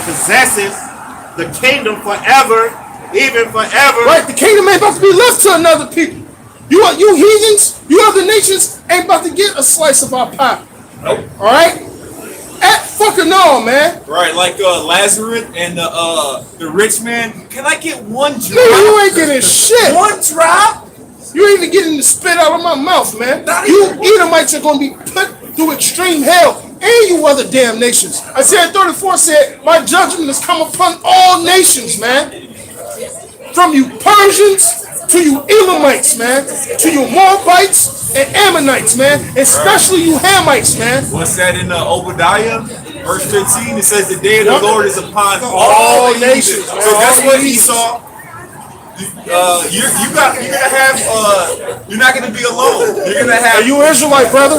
possesses the kingdom forever, even forever. Right, the kingdom ain't about to be left to another people. You heathens, you other nations ain't about to get a slice of our pie. Nope. All right? At fucking all, man. Right, like Lazarus and the rich man. Can I get one drop? Nigga, you ain't getting shit. One drop? You ain't even getting the spit out of my mouth, man. Not You even- Edomites are gonna be put through extreme hell, and you other damn nations. Isaiah 34 said, my judgment has come upon all nations, man. From you Persians to you Elamites, man, to you Moabites and Ammonites, man, especially you Hamites, man. What's that in Obadiah? Verse 15, it says the day of the Yep. Lord is upon All all nations, nations. man. So that's All what nations. Esau. You're not gonna be alone. You're gonna Are have you Israelite, brother? I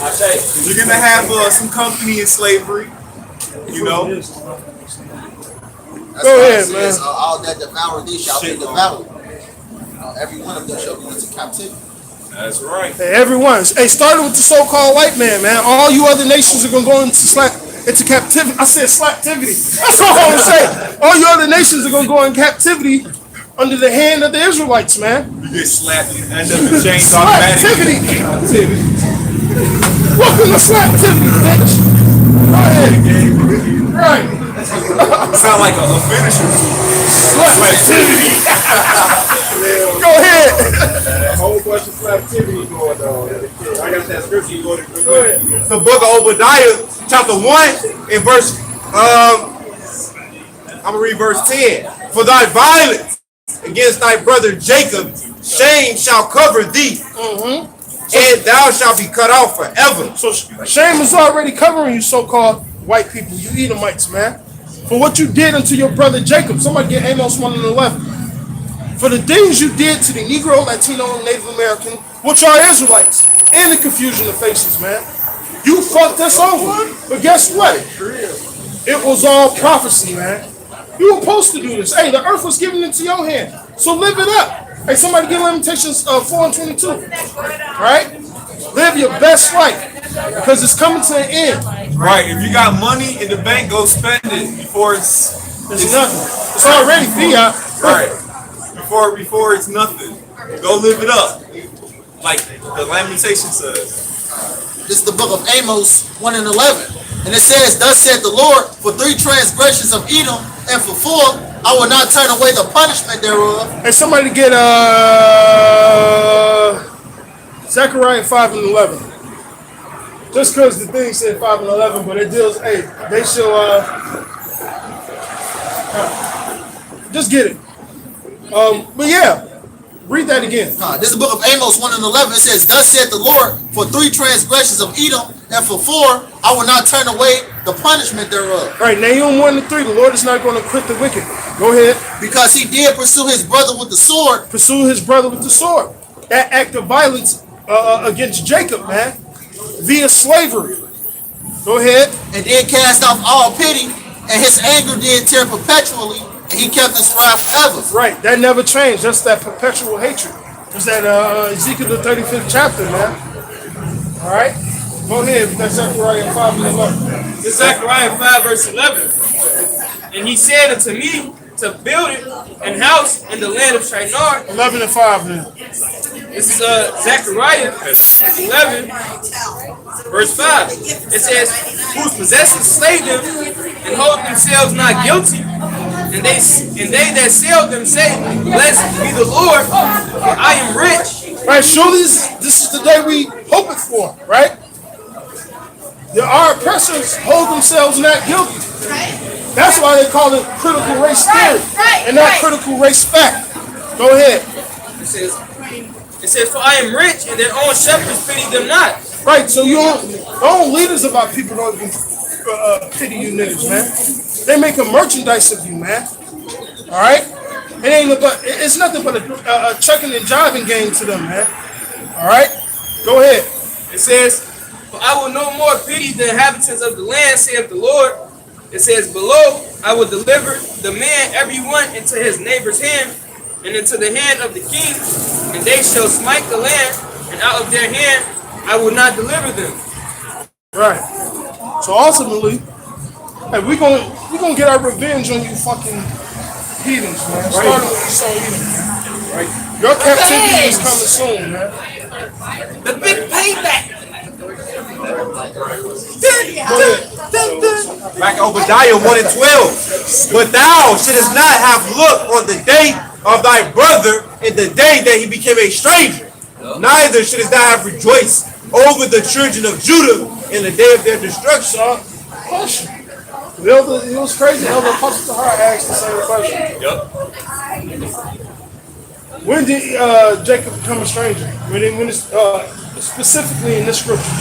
say, you're gonna have some company in slavery. You know, That's Go why ahead, it says, man. all that devour thee shall be Shit. devoured. Every one of them shall go into captivity. that's right. Hey, everyone. Hey, starting with the so-called white man, man. All you other nations are gonna go into captivity. I said slaptivity. That's all I'm gonna say. All you other nations are gonna go in captivity under the hand of the Israelites, man. You get slapped, you end up in chains automatically. Slaptivity. Welcome to slaptivity, bitch. Go ahead. Right. Sound like a finisher. Slaptivity. Go ahead. A whole bunch of activity going on. I got that scripture you going to Go ahead. the book of Obadiah, chapter 1, and verse, I'm going to read verse 10. For thy violence against thy brother Jacob, shame shall cover thee, and thou shalt be cut off forever. So shame is already covering you, so-called white people, you Edomites, man. For what you did unto your brother Jacob. Somebody get Amos 1:11. For the things you did to the Negro, Latino, and Native American, which are Israelites, and the confusion of faces, man. You fucked us over. But guess what? It was all prophecy, man. You were supposed to do this. Hey, the earth was given into your hand. So live it up. Hey, somebody get Lamentations 4:22. Right? Live your best life. Because it's coming to an end. Right. If you got money in the bank, go spend it before it's Nothing. It's already fiat. right. Before it's nothing. Go live it up. Like the Lamentation says. This is the book of Amos 1:11. And it says, thus said the Lord, for 3 transgressions of Edom, and for 4, I will not turn away the punishment thereof. Hey, somebody get Zechariah 5:11. Just because the thing said 5:11, but it deals. Hey, they should just get it. But yeah, read that again. This is the book of Amos 1:11. It says, thus said the Lord, for 3 transgressions of Edom, and for 4, I will not turn away the punishment thereof. All right, Nahum 1-3. The Lord is not going to quit the wicked. Go ahead. Because he did pursue his brother with the sword, Pursue his brother with the sword. That act of violence against Jacob, man, via slavery. Go ahead. and did cast off all pity, and his anger did tear perpetually, and he kept his wrath ever. Right, that never changed. That's that perpetual hatred. It's that Ezekiel the 35th chapter, man. All right, go ahead. That's Zechariah 5:11. this Zechariah 5 verse 11. And he said unto me to build it an house in the land of Shinar. 11:5. Then. This is Zechariah 11 verse 5. It says, whose possessors slay them and hold themselves not guilty. And they that sell them say, blessed be the Lord, for I am rich. Right, surely this is the day we hope it for, right? Our oppressors hold themselves not guilty. That's why they call it critical race theory and not critical race fact. Go ahead. It says, for I am rich, and their own shepherds pity them not. Right, so the own leaders of our people don't even pity you niggas, man. They make a merchandise of you, man. All right? It's nothing but a chucking and jiving game to them, man. All right? Go ahead. It says, "For I will no more pity the inhabitants of the land, saith the Lord." It says, "Below, I will deliver the man every one into his neighbor's hand, and into the hand of the king, and they shall smite the land, and out of their hand I will not deliver them." Right. So ultimately, hey, we gonna get our revenge on you fucking heathens, man. Starting with Esau Edom, man. Right. Your captivity is coming soon, man. The big payback. Back Obadiah 1:12. But thou shouldest not have looked on the day of thy brother in the day that he became a stranger. Neither shouldest thou have rejoiced over the children of Judah in the day of their destruction. Question. It was crazy. Elder Apostle Tahar asked the same question. Yep. When did Jacob become a stranger? When it's specifically in this scripture.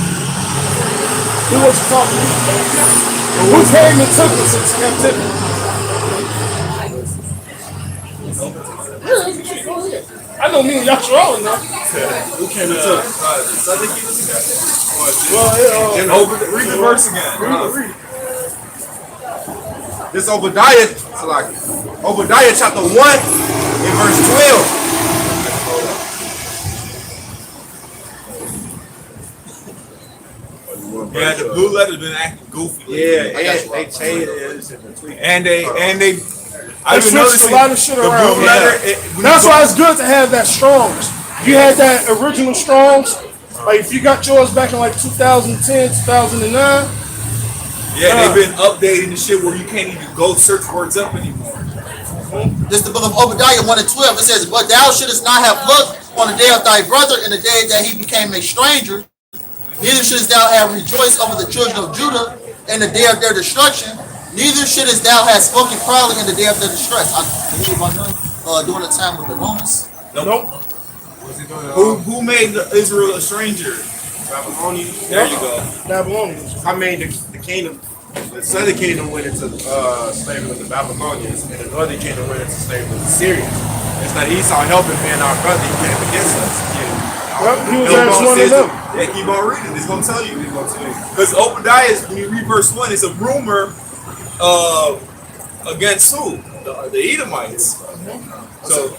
Who was talking? Who came and took us into captivity? I know me and Yashua all know. Who came and took? Southern Kingdom? Well, Read the verse again. read it. This Obadiah chapter 1 and verse 12. Yeah, the blue letter's been acting goofy. Yeah, they changed it. And they I I've been switched noticing a lot of shit the around. blue letter. That's why it's good to have that Strongs. You had that original Strongs. Like if you got yours back in like 2010, 2009. Yeah, they've been updating the shit where you can't even go search words up anymore. This is the book of Obadiah 1:12. It says, "But thou shouldest not have looked on the day of thy brother in the day that he became a stranger. Neither shouldest thou have rejoiced over the children of Judah in the day of their destruction. Neither shouldest thou have spoken proudly in the day of their distress." I believe I know. During the time of the Romans. Nope. Who made Israel a stranger? Babylonians. There you go. Babylonians. I mean, the kingdom, the southern kingdom went into slavery with the Babylonians, and the northern kingdom went into slavery with the Syrians. It's not Esau helping being our brother, he came against us. Well, he was just one of them. Yeah, keep on reading. It's gonna tell you. Because Obadiah, when you read verse 1, it's a rumor against who? The Edomites. So,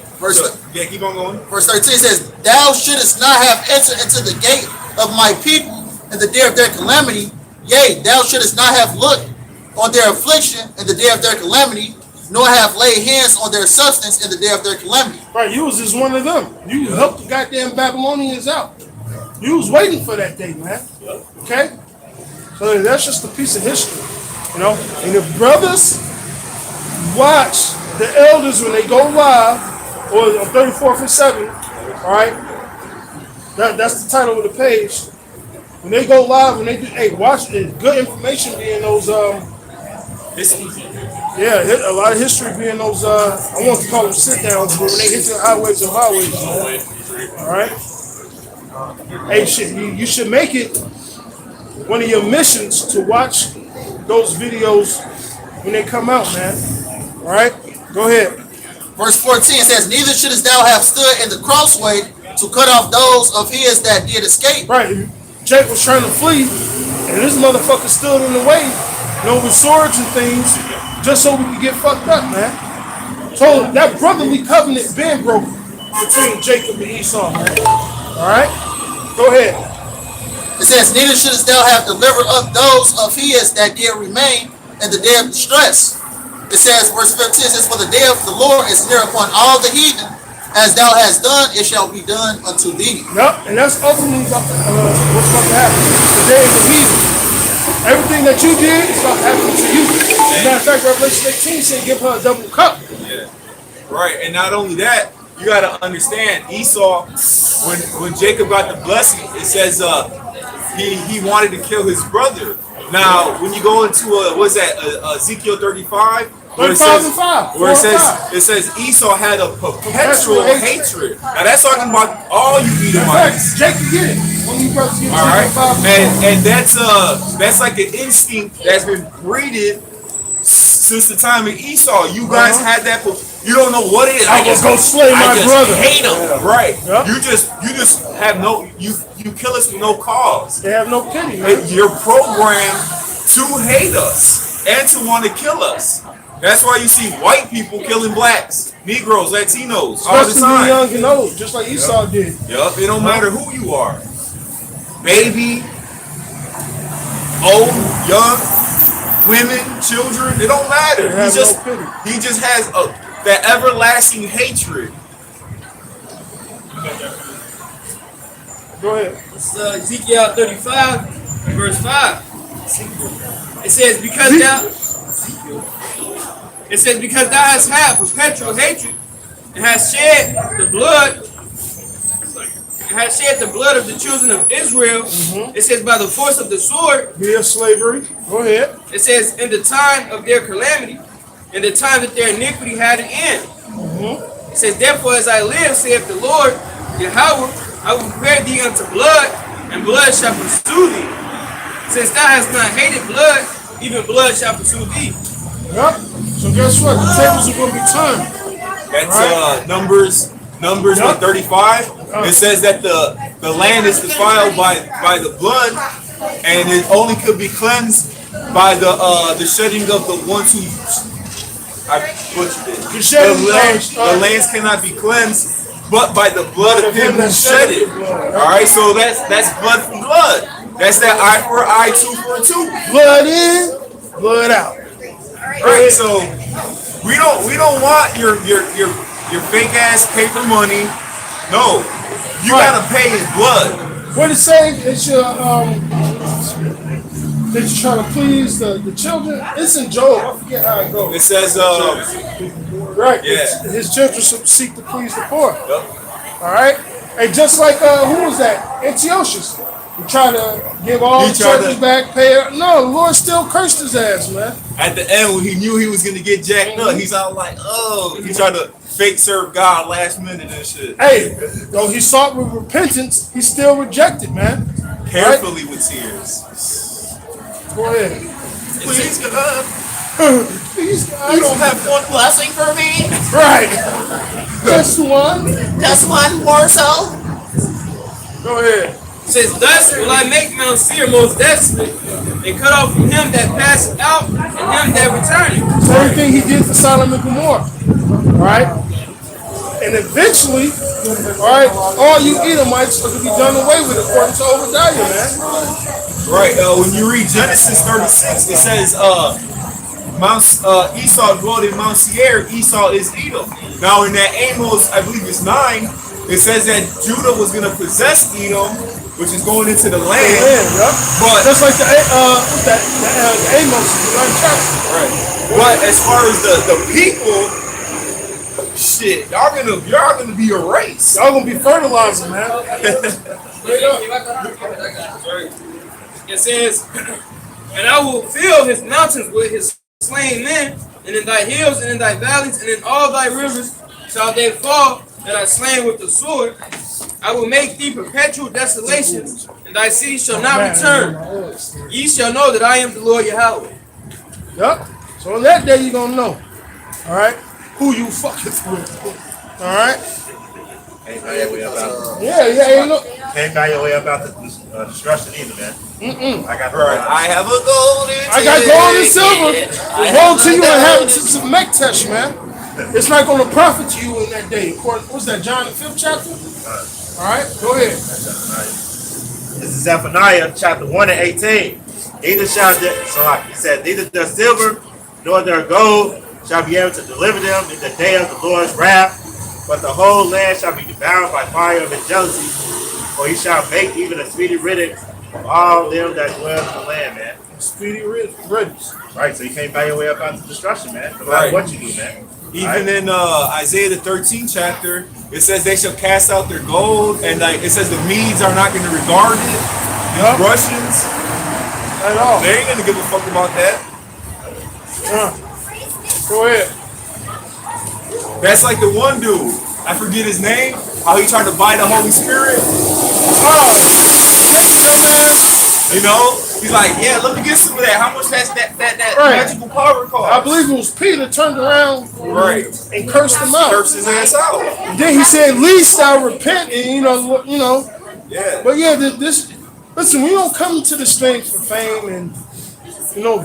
yeah, keep on going. Verse 13 says, "Thou shouldest not have entered into the gate of my people in the day of their calamity. Yea, thou shouldest not have looked on their affliction in the day of their calamity, nor have laid hands on their substance in the day of their calamity." Right, you was just one of them. You helped the goddamn Babylonians out. You was waiting for that day, man. Okay? So that's just a piece of history. You know? And if brothers watch the elders when they go live, or on 34th and 7th, all right? That's the title of the page. When they go live, when they do, hey, watch it. Good information being those, yeah, a lot of history being those, I want to call them sit-downs, but when they hit the highways of highways, man. All right? Hey, you should make it one of your missions to watch those videos when they come out, man. All right? Go ahead. Verse 14 says, "Neither shouldest thou have stood in the crossway to cut off those of his that did escape." Right. Jake was trying to flee, and this motherfucker stood in the way, you know, with swords and things, just so we could get fucked up, man. So that brotherly covenant been broken between Jacob and Esau, man. All right? Go ahead. It says, "Neither shouldest thou have delivered up those of his that did remain in the day of distress." It says, verse 15 says, "For the day of the Lord is near upon all the heathen. As thou hast done, it shall be done unto thee." Yep, and that's ultimately what's about to happen. The day of the heathen. Everything that you did is about to happen to you. As a matter of fact, Revelation 18 said, "Give her a double cup." Yeah. Right, and not only that, you gotta understand Esau, when Jacob got the blessing, it says he wanted to kill his brother. Now, when you go into what's that, Ezekiel 35, where it says Esau had a perpetual hatred. Now that's talking about all you Edomites. Jacob did it. On you brothers get All right, taken by. and that's like an instinct that's been breeded since the time of Esau. You guys had that. You don't know what it is. I just go slay my brother. Hate him, right? Yeah. You just have you kill us with no cause. They have no pity, man. You're programmed to hate us and to want to kill us. That's why you see white people killing blacks, Negroes, Latinos all the Especially the time. young and old, just like Esau did. Yup, it don't matter who you are. Baby, old, young, women, children, it don't matter. They have He just has that everlasting hatred. Go ahead. It's Ezekiel 35, verse 5. It says, because thou hast had perpetual hatred and hast shed the blood of the children of Israel. It says, by the force of the sword. Via slavery. Go ahead. It says, in the time of their calamity, in the time that their iniquity had an end. It says, therefore, as I live, saith the Lord, Yahweh, I will prepare thee unto blood, and blood shall pursue thee. Since thou hast not hated blood, even blood shall pursue thee. Yep. So guess what? The tables are going to be turned. That's Numbers Yup. 35. It says that the land is defiled by the blood, and it only could be cleansed by the shedding of the ones who I butchered it. The shedding The lands cannot be cleansed but by the blood of him who shed it. All right, so that's blood for blood. That's that eye for an eye, tooth for a tooth. Blood in, blood out. Right, so we don't want your fake ass paper money. No, you gotta pay his blood. What it say? It's your that you're trying to please the children. It's in Job. I forget how it goes. It says, Right. yeah. His children should seek to please the poor. Yep. All right. And just like who was that? Antiochus. He tried to give all He the tried churches to- back. Pay. No, the Lord still cursed his ass, man. At the end, when he knew he was gonna get jacked up, he's all like, "Oh," he tried to fake serve God last minute and shit. Hey, though he sought with repentance, he still rejected, man. Carefully with tears. Go ahead. Please, God, Please, God. you don't have one blessing for me. Right. Just one. Just one morsel. Go ahead. It says, thus will I make Mount Seir most desolate, and cut off from him that passeth out, and him that returneth. Same thing he did to Sodom and Gomorrah. Right? And eventually, all right, all you Edomites are to be done away with according to Obadiah, man. Right. When you read Genesis 36, it says, Esau dwelled in Mount Seir. Esau is Edom. Now in that Amos, I believe it's 9, it says that Judah was going to possess Edom, which is going into the land. Yeah. But Just like the Amos, the 9th chapter. right. But as far as the people, shit, y'all gonna be erased. Y'all gonna be fertilizer, man. It says, and I will fill his mountains with his slain men, and in thy hills, and in thy valleys, and in all thy rivers shall they fall that are slain with the sword. I will make thee perpetual desolations, and thy cities shall not return. Ye shall know that I am the Lord Yahweh. Yup. So on that day, you're gonna know. All right, who you fucking with. All right. Can't buy your way about Yeah. You know. can't buy your way about the destruction either, man. I got Right. I have a golden. I got gold and silver. ticket. Woe to you, inhabitants of Mektesh, man. It's not going to profit you in that day. What's that, John the 5th chapter? All right, go ahead. This is Zephaniah chapter 1 and 18. Neither shall he said, neither their silver nor their gold shall be able to deliver them in the day of the Lord's wrath, but the whole land shall be devoured by fire of his jealousy, for he shall make even a speedy riddance of all them that dwell in the land, man. Speedy riddance. Right, so you can't buy your way up out of destruction, man. No matter Right. what you do, man. Even in Isaiah the 13th chapter, it says they shall cast out their gold, and like it says the Medes are not going to regard it. Yup. Russians, At all. they ain't going to give a fuck about that. Go ahead. That's like the one dude, I forget his name, how he tried to buy the Holy Spirit. You know, he's like, yeah, let me get some of that. How much that Right. magical power I cost? believe it was Peter turned around Right. and cursed him out. Curse his ass out. And then he said, "At least I repent." And you know. Yeah. But yeah, this. Listen, we don't come to this thing for fame and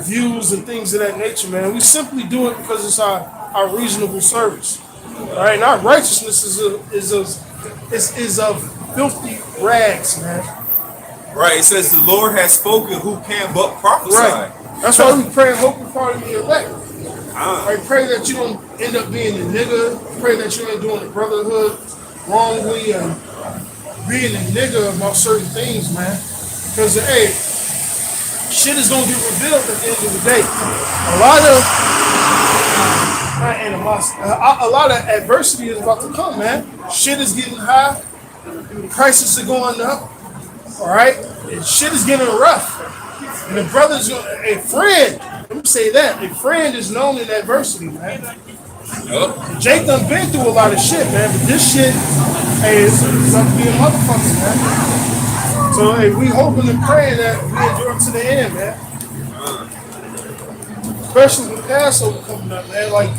views and things of that nature, man. We simply do it because it's our reasonable service. All right, and our righteousness is of filthy rags, man. Right. It says the Lord has spoken. Who can but prophesy? Right. That's why we pray and hope we're part of the elect. Ah. I pray that you don't end up being a nigga. Pray that you ain't doing the brotherhood wrongly and being a nigga about certain things, man. Because hey, shit is gonna get revealed at the end of the day. A lot of adversity is about to come, man. Shit is getting high. Prices are going up. All right, and shit is getting rough. And the brothers, a friend. Let me say that a friend is known in adversity, man. Yup. Jake done been through a lot of shit, man. But this shit, hey, it's up to be a motherfucker, man. So hey, we hoping and praying that we endure to the end, man. Especially with Passover coming up, man. Like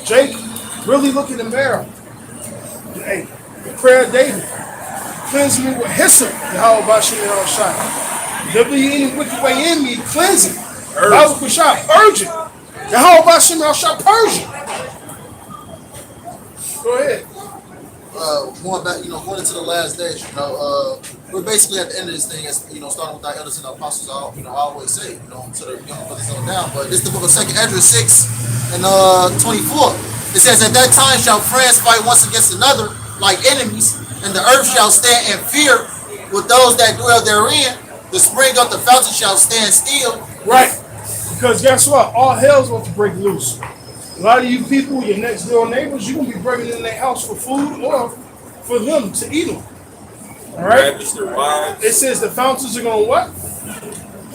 Jake, really look in the mirror. Hey, the prayer of David. Cleanse me with hyssop, Yahweh Bashim Shai. There be any wicked way in me, cleanse it. Yahweh Bashai, purge it. Yahweh Bashim Shai, purge it. Go ahead. Going back, going into the last days, we're basically at the end of this thing, as starting with our elders and our apostles, I always say, to the young brothers on down. But this is the book of 2nd Ezra 6 and 24. It says, "At that time shall France fight once against another like enemies, and the earth shall stand in fear with those that dwell therein. The spring of the fountain shall stand still." Right. Because guess what? All hell's about to break loose. A lot of you people, your next door neighbors, you're going to be breaking in their house for food or for them to eat them. All right? It says the fountains are going to what?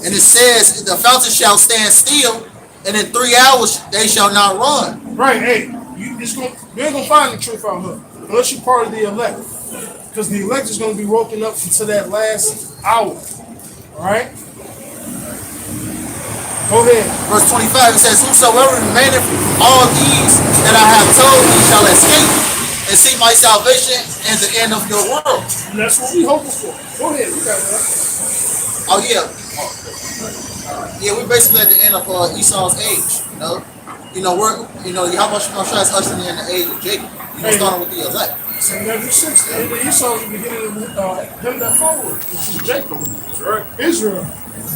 And it says, "The fountain shall stand still, and in 3 hours they shall not run." Right. Hey, you ain't going to find the truth out here unless you're part of the elect. Because the elect is going to be woken up until that last hour. All right? Go ahead. Verse 25, it says, "Whosoever remaineth from all these that I have told thee shall escape, and see my salvation and the end of your world." And that's what we hoping for. Go ahead. We got that. Oh yeah. Yeah, we're basically at the end of Esau's age, Yahweh Shai is ushering in the age of Jacob, starting with the elect. So Ezra 6, the end of Esau is the beginning of him that forward, which is Jacob. That's right. Israel.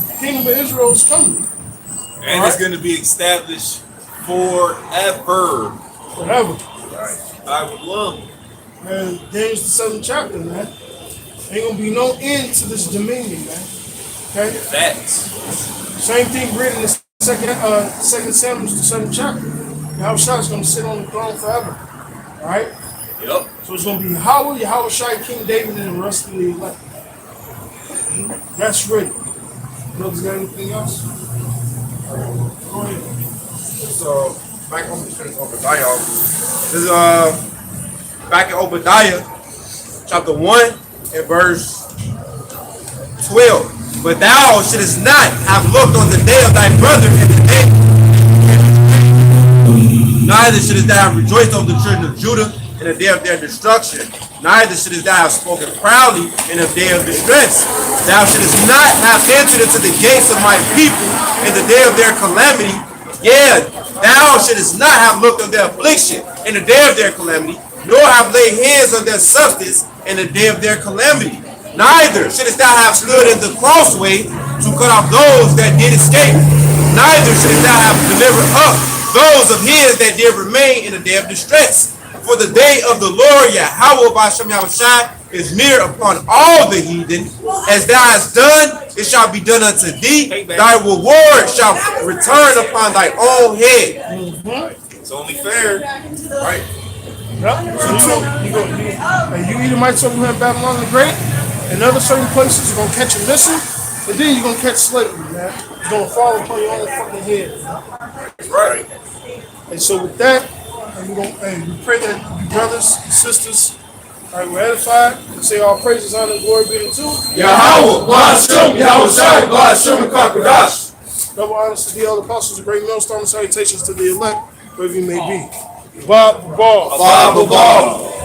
The kingdom of Israel is coming. And it's going to be established forever. Forever. I would love it. Man, Daniel's the 7th chapter, man. Ain't gonna be no end to this dominion, man. Okay? Facts. Same thing written in the second Samuel, the 7th chapter. Yahweh Shai is gonna sit on the throne forever. Alright? Yep. So it's gonna be Yahweh Shai, King David, and the rest of the elect. That's ready. Brothers got anything else? Go ahead. So back on Obadiah. This is back in Obadiah, chapter 1 and verse 12. "But thou shouldest not have looked on the day of thy brother and the day, neither shouldest thou have rejoiced over the children of Judah in the day of their destruction. Neither shouldest thou have spoken proudly in the day of distress. Thou shouldest not have entered into the gates of my people in the day of their calamity. Yeah, thou shouldest not have looked on their affliction in the day of their calamity, nor have laid hands on their substance in the day of their calamity. Neither shouldest thou have stood in the crossway to cut off those that did escape. Neither shouldest thou have delivered up those of his that did remain in the day of distress. For the day of the Lord Yahweh B'Shem Yahushai is near upon all the heathen. As thou hast done, it shall be done unto thee. Thy reward shall return upon thy own head." It's only fair. Right. Yep. You Edomites over here in Babylon the Great, and other certain places, you're gonna catch a missing, and then you're gonna catch slavery, man. It's gonna fall upon your own fucking head. Right. And so with that, we pray that you brothers, sisters, All right, we're edified. We say all praises, honor, and glory be to Yahweh, Ba'ashem, Yahweh Shai, Ba'ashem, and Kakadash. double honors to the elder apostles, a great millstone, salutations to the elect, wherever you may be. Bob Ball. Bob, Bob.